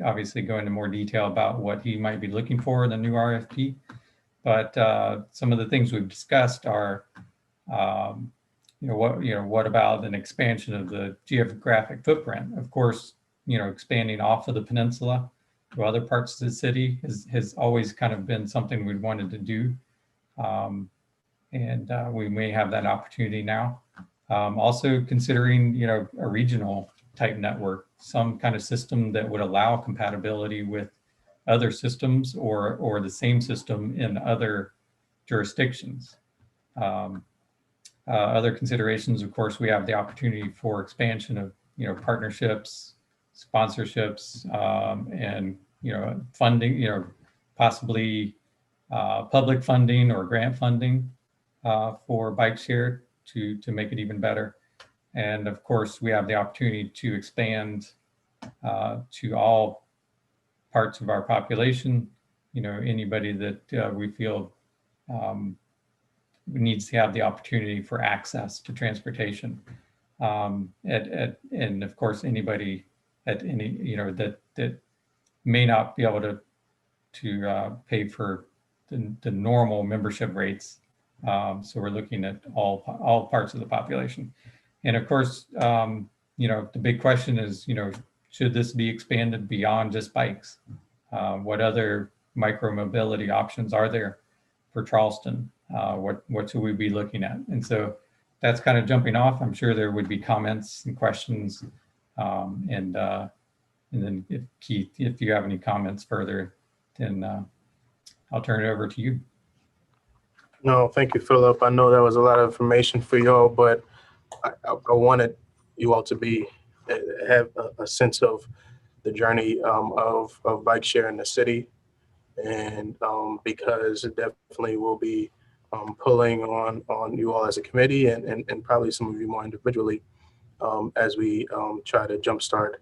obviously go into more detail about what he might be looking for in the new RFP. But some of the things we've discussed are, what about an expansion of the geographic footprint? Of course, expanding off of the peninsula to other parts of the city has always kind of been something we've wanted to do. And we may have that opportunity now. Also considering, a regional type network, some kind of system that would allow compatibility with other systems or the same system in other jurisdictions. Other considerations, of course, we have the opportunity for expansion of, partnerships, sponsorships, and, funding, possibly public funding or grant funding for bike share to make it even better. And of course, we have the opportunity to expand to all parts of our population, anybody that we feel needs to have the opportunity for access to transportation. And of course, anybody at any, that may not be able to pay for the normal membership rates. So we're looking at all parts of the population. And of course, the big question is, should this be expanded beyond just bikes? What other micromobility options are there for Charleston? What should we be looking at? And so that's kind of jumping off. I'm sure there would be comments and questions. And then if Keith, if you have any comments further, then I'll turn it over to you. No, thank you, Philip. I know that was a lot of information for y'all, but I wanted you all to have a sense of the journey of bike share in the city, and because it definitely will be pulling on you all as a committee and probably some of you more individually as we try to jumpstart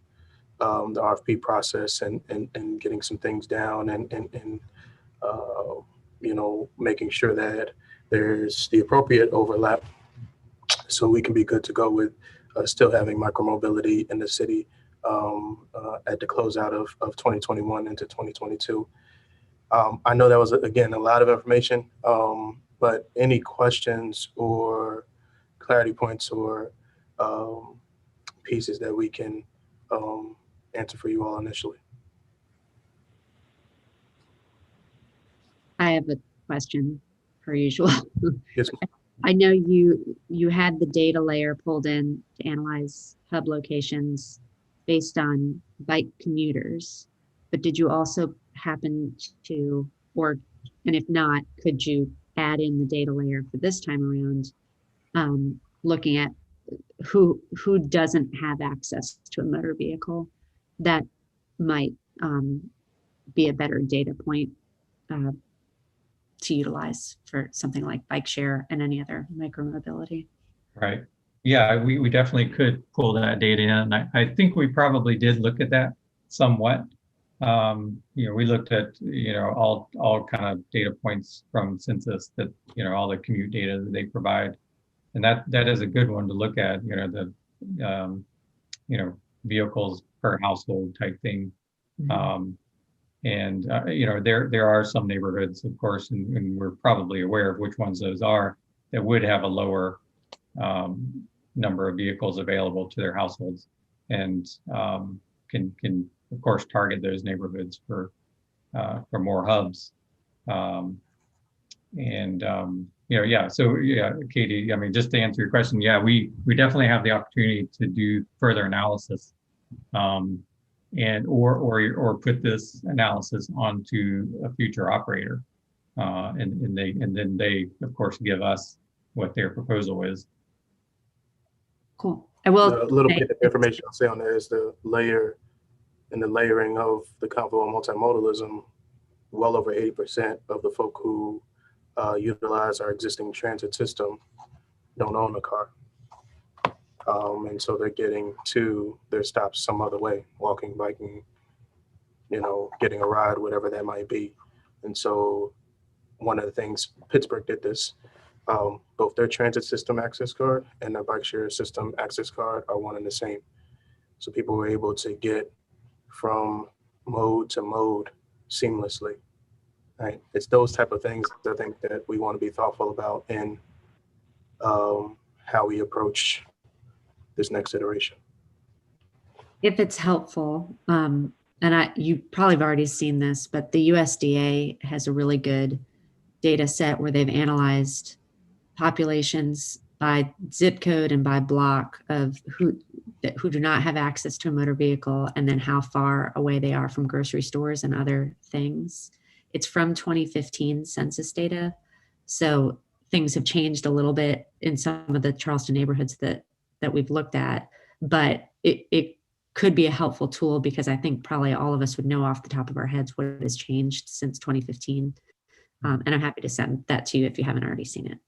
the RFP process and getting some things down and making sure that there's the appropriate overlap so we can be good to go with still having micromobility in the city at the closeout of 2021 into 2022. I know that was, again, a lot of information, but any questions or clarity points or pieces that we can answer for you all initially? I have a question per usual. Yes. I know you had the data layer pulled in to analyze hub locations based on bike commuters, but did you also happen to, and if not, could you add in the data layer for this time around, looking at who doesn't have access to a motor vehicle? That might be a better data point to utilize for something like bike share and any other micromobility. Right. Yeah, we definitely could pull that data in. I think we probably did look at that somewhat. We looked at, all kind of data points from census that, all the commute data that they provide. And that is a good one to look at, the, vehicles per household type thing. Mm-hmm. There are some neighborhoods, of course, and we're probably aware of which ones those are, that would have a lower number of vehicles available to their households, and can of course target those neighborhoods for more hubs. So yeah, Katie, I mean, just to answer your question, yeah, we definitely have the opportunity to do further analysis, and or put this analysis onto a future operator, and then they of course give us what their proposal is. Cool. I will. A little bit of information I'll say on there is the layer and the layering of the convo and multimodalism. Well over 80% of the folk who utilize our existing transit system don't own a car. And so they're getting to their stops some other way, walking, biking, getting a ride, whatever that might be. And so one of the things, Pittsburgh did this, both their transit system access card and their bike share system access card are one and the same. So people were able to get from mode to mode seamlessly. Right? It's those type of things I think that we want to be thoughtful about in how we approach this next iteration. If it's helpful, and you probably have already seen this, but the USDA has a really good data set where they've analyzed populations by zip code and by block of who do not have access to a motor vehicle, and then how far away they are from grocery stores and other things. It's from 2015 census data. So things have changed a little bit in some of the Charleston neighborhoods that we've looked at, but it could be a helpful tool, because I think probably all of us would know off the top of our heads what has changed since 2015. And I'm happy to send that to you if you haven't already seen it.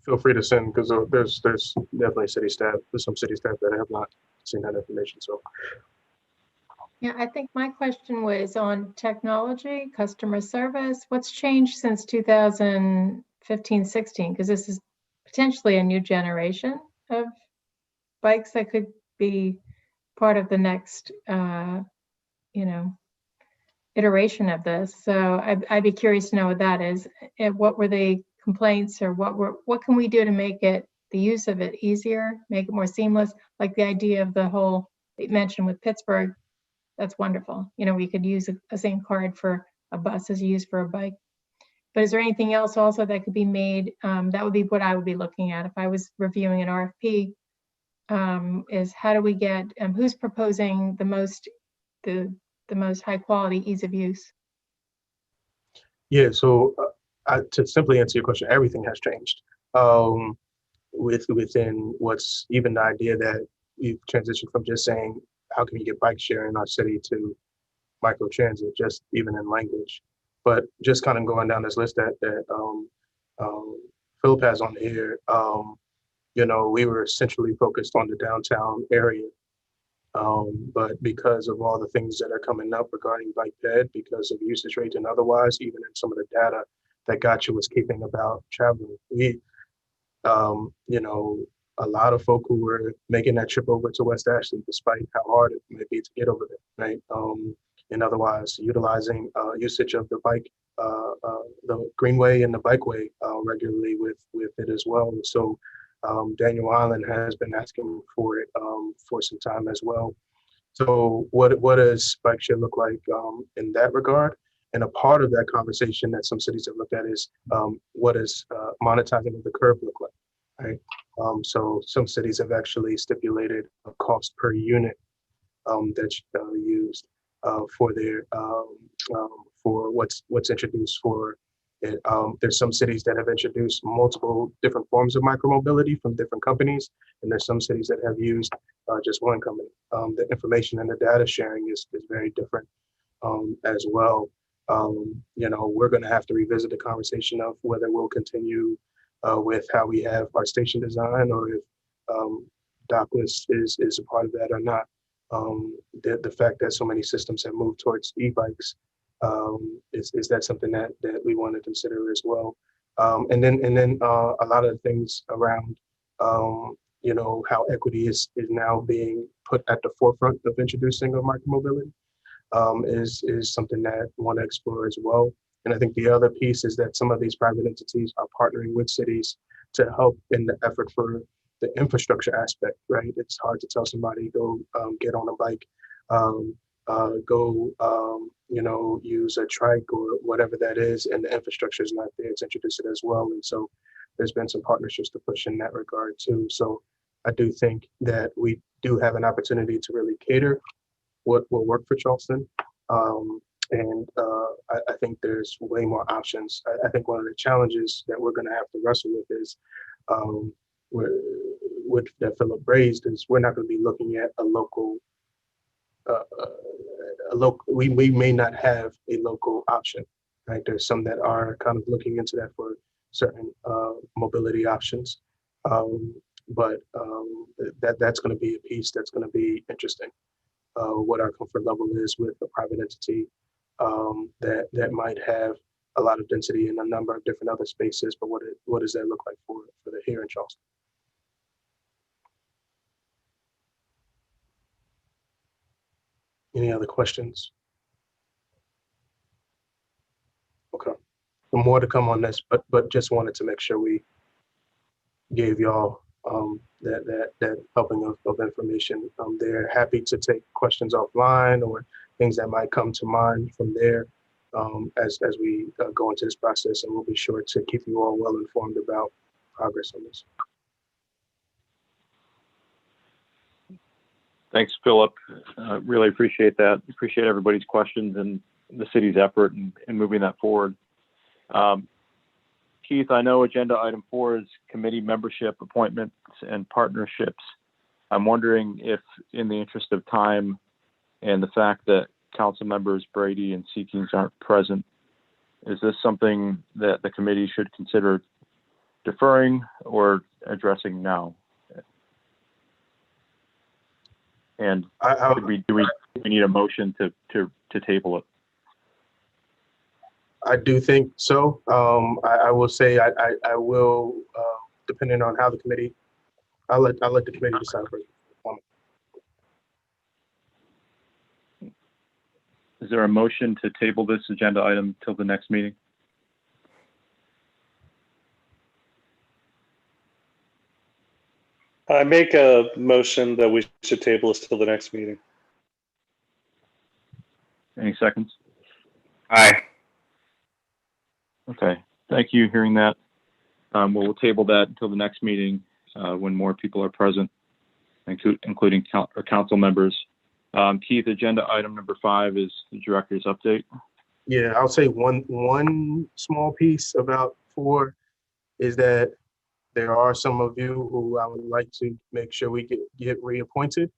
Feel free to send, because there's definitely city staff. There's some city staff that have not seen that information. So yeah, I think my question was on technology, customer service. What's changed since 2015, 16? Because this is potentially a new generation of bikes that could be part of the next, iteration of this. So I'd be curious to know what that is. And what were the complaints, or what can we do to make the use of it easier, make it more seamless? Like the idea of the whole that you mentioned with Pittsburgh, that's wonderful. We could use a same card for a bus as you use for a bike. But is there anything else also that could be made? That would be what I would be looking at if I was reviewing an RFP. Is how do we get who's proposing the most high quality ease of use? yeah, so to simply answer your question, everything has changed. Within what's even the idea that you've transitioned from just saying, how can we get bike share in our city, to micro transit, just even in language. But just kind of going down this list that Philip has on here, we were essentially focused on the downtown area. But because of all the things that are coming up regarding bike ped, because of usage rates and otherwise, even in some of the data that Gotcha was keeping about traveling, a lot of folk who were making that trip over to West Ashley, despite how hard it may be to get over there, right? And otherwise utilizing usage of the bike, the greenway and the bikeway regularly with it as well. So Daniel Island has been asking for it for some time as well. So what does bike share look like in that regard? And a part of that conversation that some cities have looked at is what does monetizing of the curb look like, right? So some cities have actually stipulated a cost per unit that's used for their for what's introduced for it. There's some cities that have introduced multiple different forms of micromobility from different companies, and there's some cities that have used just one company. The information and the data sharing is very different as well. We're going to have to revisit the conversation of whether we'll continue with how we have our station design, or if dockless is a part of that or not. The fact that so many systems have moved towards e-bikes, is that something that we want to consider as well. And then a lot of the things around how equity is now being put at the forefront of introducing of micromobility. is something that I want to explore as well. And I think the other piece is that some of these private entities are partnering with cities to help in the effort for the infrastructure aspect, right? It's hard to tell somebody go get on a bike, go use a trike or whatever that is, and the infrastructure is not there to introduce it as well. And so there's been some partnerships to push in that regard too. So I do think that we do have an opportunity to really cater what will work for Charleston. I think there's way more options. I think one of the challenges that we're going to have to wrestle with is that Philip raised is we're not going to be looking at a local. We may not have a local option, right? There's some that are kind of looking into that for certain mobility options, but that's going to be a piece that's going to be interesting. What our comfort level is with a private entity that might have a lot of density in a number of different other spaces, but what does that look like for the here in Charleston? Any other questions? Okay, more to come on this, but just wanted to make sure we gave y'all that helping of information. They're happy to take questions offline or things that might come to mind from there as we go into this process, and we'll be sure to keep you all well informed about progress on this. Thanks, Philip. Really appreciate that. Appreciate everybody's questions and the city's effort in moving that forward. Keith, I know agenda item 4 is committee membership appointments and partnerships. I'm wondering if, in the interest of time and the fact that council members Brady and Seekings aren't present, is this something that the committee should consider deferring or addressing now? And do we need a motion to table it? I do think so. I will say I will, depending on how the committee, I'll let the committee decide first. Is there a motion to table this agenda item till the next meeting? I make a motion that we should table this till the next meeting. Any seconds? Aye. Okay, thank you. Hearing that, we'll table that until the next meeting when more people are present, including council members. Keith, agenda item number 5 is the director's update. Yeah, I'll say one small piece about 4 is that there are some of you who I would like to make sure we get reappointed.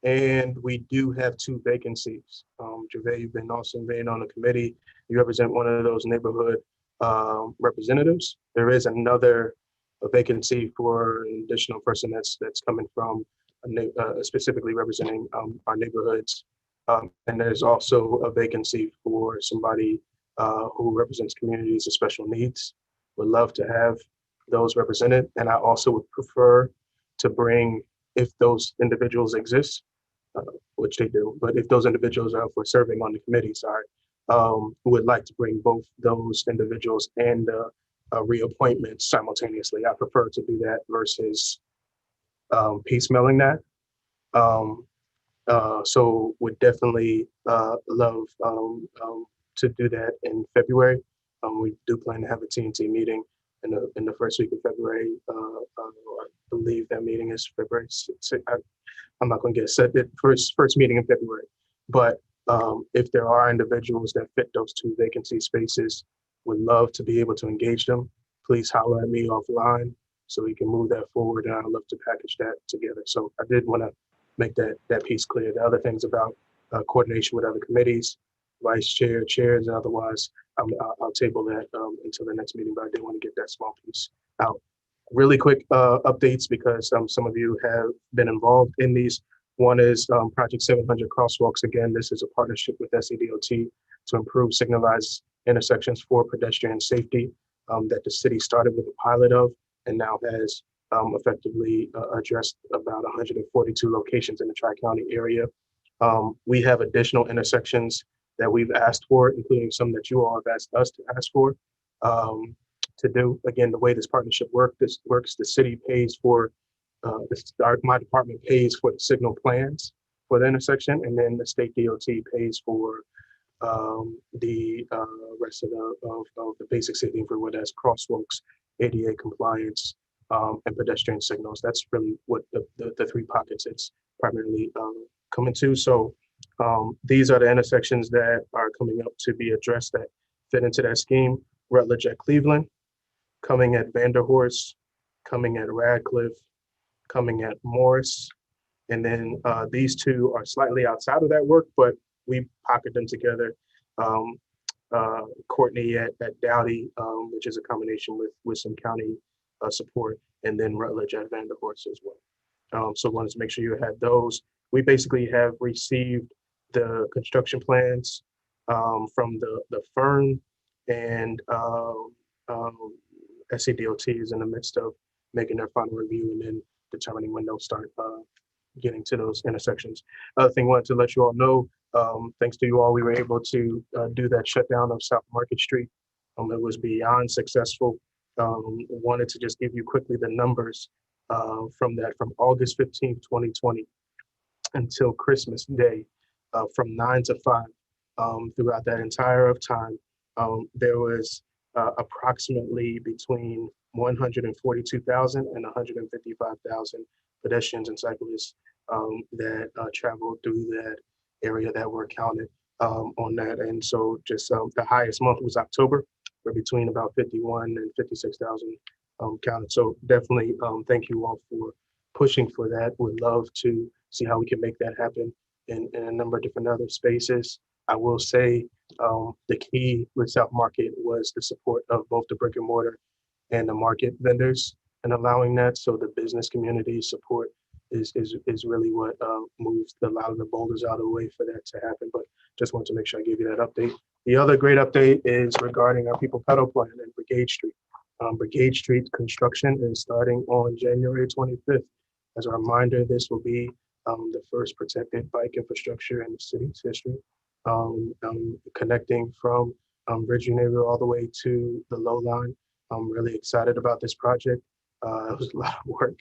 And we do have 2 vacancies. Gervais, you've been awesome being on the committee. You represent one of those neighborhood representatives. There is another vacancy for an additional person that's coming from specifically representing our neighborhoods. And there's also a vacancy for somebody who represents communities of special needs. Would love to have those represented. And I also would prefer to bring, if those individuals exist, which they do, but if those individuals are up for serving on the committee, would like to bring both those individuals and reappointments simultaneously. I prefer to do that versus piecemealing that. So would definitely love to do that in February. We do plan to have a TNT meeting in the first week of February. I believe that meeting is February 6th. I'm not going to get set the first meeting in February, but if there are individuals that fit those 2 vacancy spaces, would love to be able to engage them. Please holler at me offline so we can move that forward, and I'd love to package that together. So I did want to make that piece clear. The other things about coordination with other committees, vice chair, chairs, and otherwise, I'll table that until the next meeting, but I did want to get that small piece out. Really quick updates because some of you have been involved in these. One is Project 700 Crosswalks. Again, this is a partnership with SCDOT to improve signalized intersections for pedestrian safety that the city started with a pilot of and now has effectively addressed about 142 locations in the Tri-County area. We have additional intersections that we've asked for, including some that you all have asked us to ask for to do. Again, the way this partnership works, the city pays for, my department pays for the signal plans for the intersection, and then the state DOT pays for the rest of the basic safety infrastructure, that's crosswalks, ADA compliance, and pedestrian signals. That's really what the three pockets it's primarily coming to. So these are the intersections that are coming up to be addressed that fit into that scheme. Rutledge at Cleveland, coming at Vanderhorst, coming at Radcliffe, coming at Morris. And then these two are slightly outside of that work, but we pocket them together. Courtney at Dowdy, which is a combination with some county support, and then Rutledge at Vanderhorst as well. So wanted to make sure you had those. We basically have received the construction plans from the firm, and SCDOT is in the midst of making their final review and then determining when they'll start getting to those intersections. Other thing I wanted to let you all know, thanks to you all, we were able to do that shutdown of South Market Street. It was beyond successful. Wanted to just give you quickly the numbers from August 15th, 2020 until Christmas Day, from 9 to 5. Throughout that entire of time, there was approximately between 142,000 and 155,000 pedestrians and cyclists that traveled through that area that were counted on that. And so just the highest month was October, where between about 51 and 56,000 counted. So definitely thank you all for pushing for that. Would love to see how we can make that happen in a number of different other spaces. I will say the key with South Market was the support of both the brick and mortar and the market vendors and allowing that. So the business community support is really what moves a lot of the boulders out of the way for that to happen. But just wanted to make sure I gave you that update. The other great update is regarding our People Pedal plan and Brigade Street. Brigade Street construction is starting on January 25th. As a reminder, this will be the first protected bike infrastructure in the city's history, connecting from Bridging Neighborhood all the way to the Low Line. I'm really excited about this project. It was a lot of work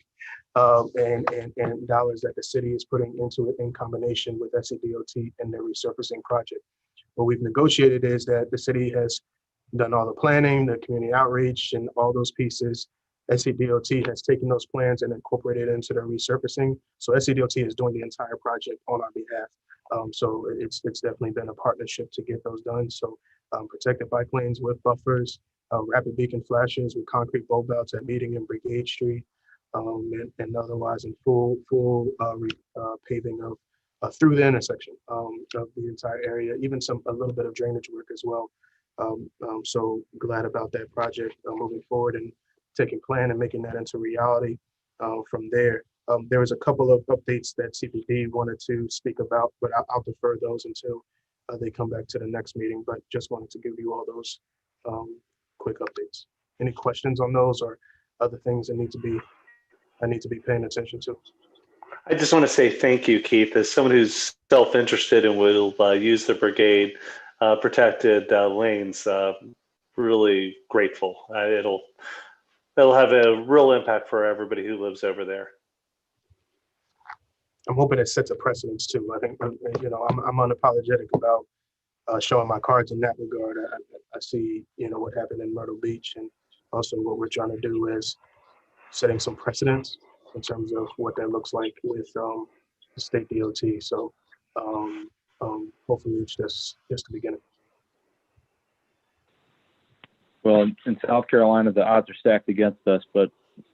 and dollars that the city is putting into it in combination with SCDOT and their resurfacing project. What we've negotiated is that the city has done all the planning, the community outreach, and all those pieces. SCDOT has taken those plans and incorporated it into their resurfacing. So SCDOT is doing the entire project on our behalf. So it's definitely been a partnership to get those done. So protected bike lanes with buffers, rapid beacon flashes with concrete bulb outs at Meeting and Brigade Street, and otherwise in full paving of through the intersection of the entire area, even a little bit of drainage work as well. So glad about that project moving forward and taking plan and making that into reality from there. There was a couple of updates that CPD wanted to speak about, but I'll defer those until they come back to the next meeting, but just wanted to give you all those quick updates. Any questions on those or other things that I need to be paying attention to? I just want to say thank you, Keith, as someone who's self-interested and will use the brigade protected lanes. Really grateful. It'll have a real impact for everybody who lives over there. I'm hoping it sets a precedence too. I think, I'm unapologetic about showing my cards in that regard. I see, what happened in Myrtle Beach, and also what we're trying to do is setting some precedents in terms of what that looks like with the state DOT. So hopefully it's just the beginning. Well, in South Carolina, the odds are stacked against us, but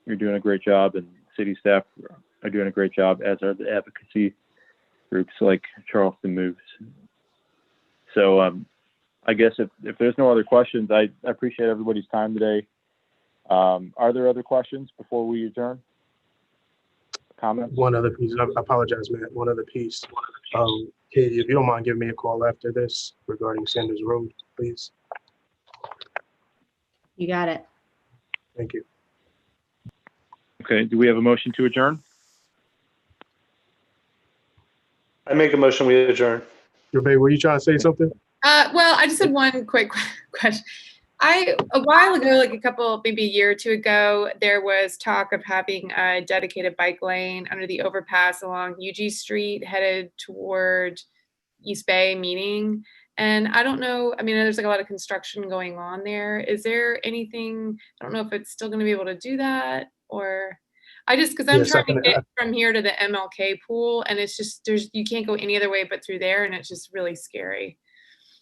you're doing a great job, and city staff are doing a great job, as are the advocacy groups like Charleston Moves. So I guess if there's no other questions, I appreciate everybody's time today. Are there other questions before we adjourn? Comments? One other piece, I apologize, Matt. One other piece. Katie, if you don't mind giving me a call after this regarding Sanders Road, please. You got it. Thank you. Okay, do we have a motion to adjourn? I make a motion, we adjourn. Gervais, were you trying to say something? Well, I just had one quick question. A while ago, like a couple, maybe a year or two ago, there was talk of having a dedicated bike lane under the overpass along UG Street headed toward East Bay meeting. And I don't know, I mean, there's like a lot of construction going on there. Is there anything, I don't know if it's still going to be able to do that or because I'm Yes, I trying to can- get from here to the MLK pool and it's just, you can't go any other way but through there and it's just really scary.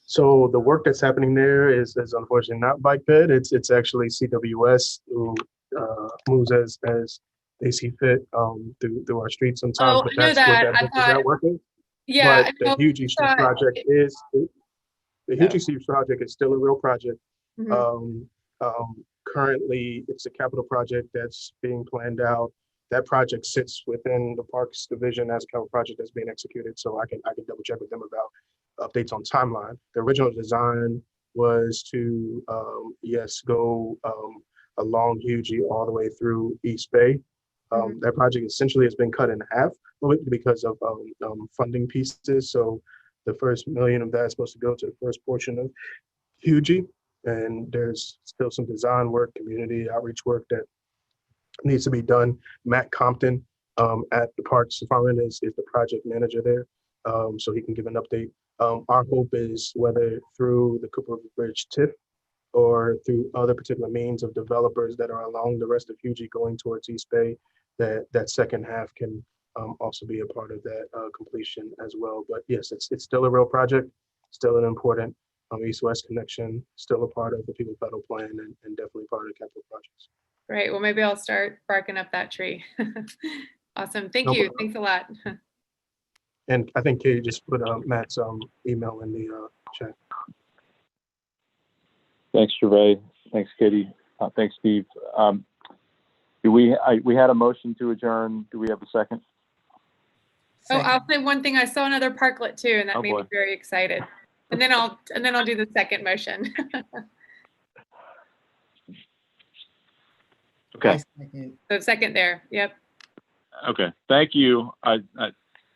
So the work that's happening there is unfortunately not bike ped. It's actually CWS who moves as they see fit through our streets sometimes. Oh, But I know that's what that. I is not thought, working. yeah. But I the know, Huge I Street thought project it- the Huge Street project is still a real project. Mhm. Currently, it's a capital project that's being planned out. That project sits within the Parks Division as a capital project that's being executed. So I can double check with them about updates on timeline. The original design was to go along Hugie all the way through East Bay. That project essentially has been cut in half because of funding pieces. So the first $1 million of that is supposed to go to the first portion of Hugie. And there's still some design work, community outreach work that needs to be done. Matt Compton at the Parks Department is the project manager there, so he can give an update. Our hope is whether through the Cooper Bridge TIF or through other particular means of developers that are along the rest of Hugie going towards East Bay, that second half can also be a part of that completion as well. But yes, it's still a real project, still an important east-west connection, still a part of the People Pedal Plan and definitely part of the capital projects. Great. Well, maybe I'll start barking up that tree. Awesome. Thank No you. problem. Thanks a lot. And I think Katie just put Matt's email in the chat. Thanks, Gervais. Thanks, Katie. Thanks, Steve. We had a motion to adjourn. Do we have a second? Oh, I'll say one thing. I saw another parklet too, and that Oh, made me boy. very excited. And then I'll do the second motion. Okay. So second there. Yep. Okay. Thank you.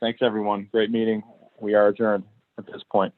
Thanks, everyone. Great meeting. We are adjourned at this point.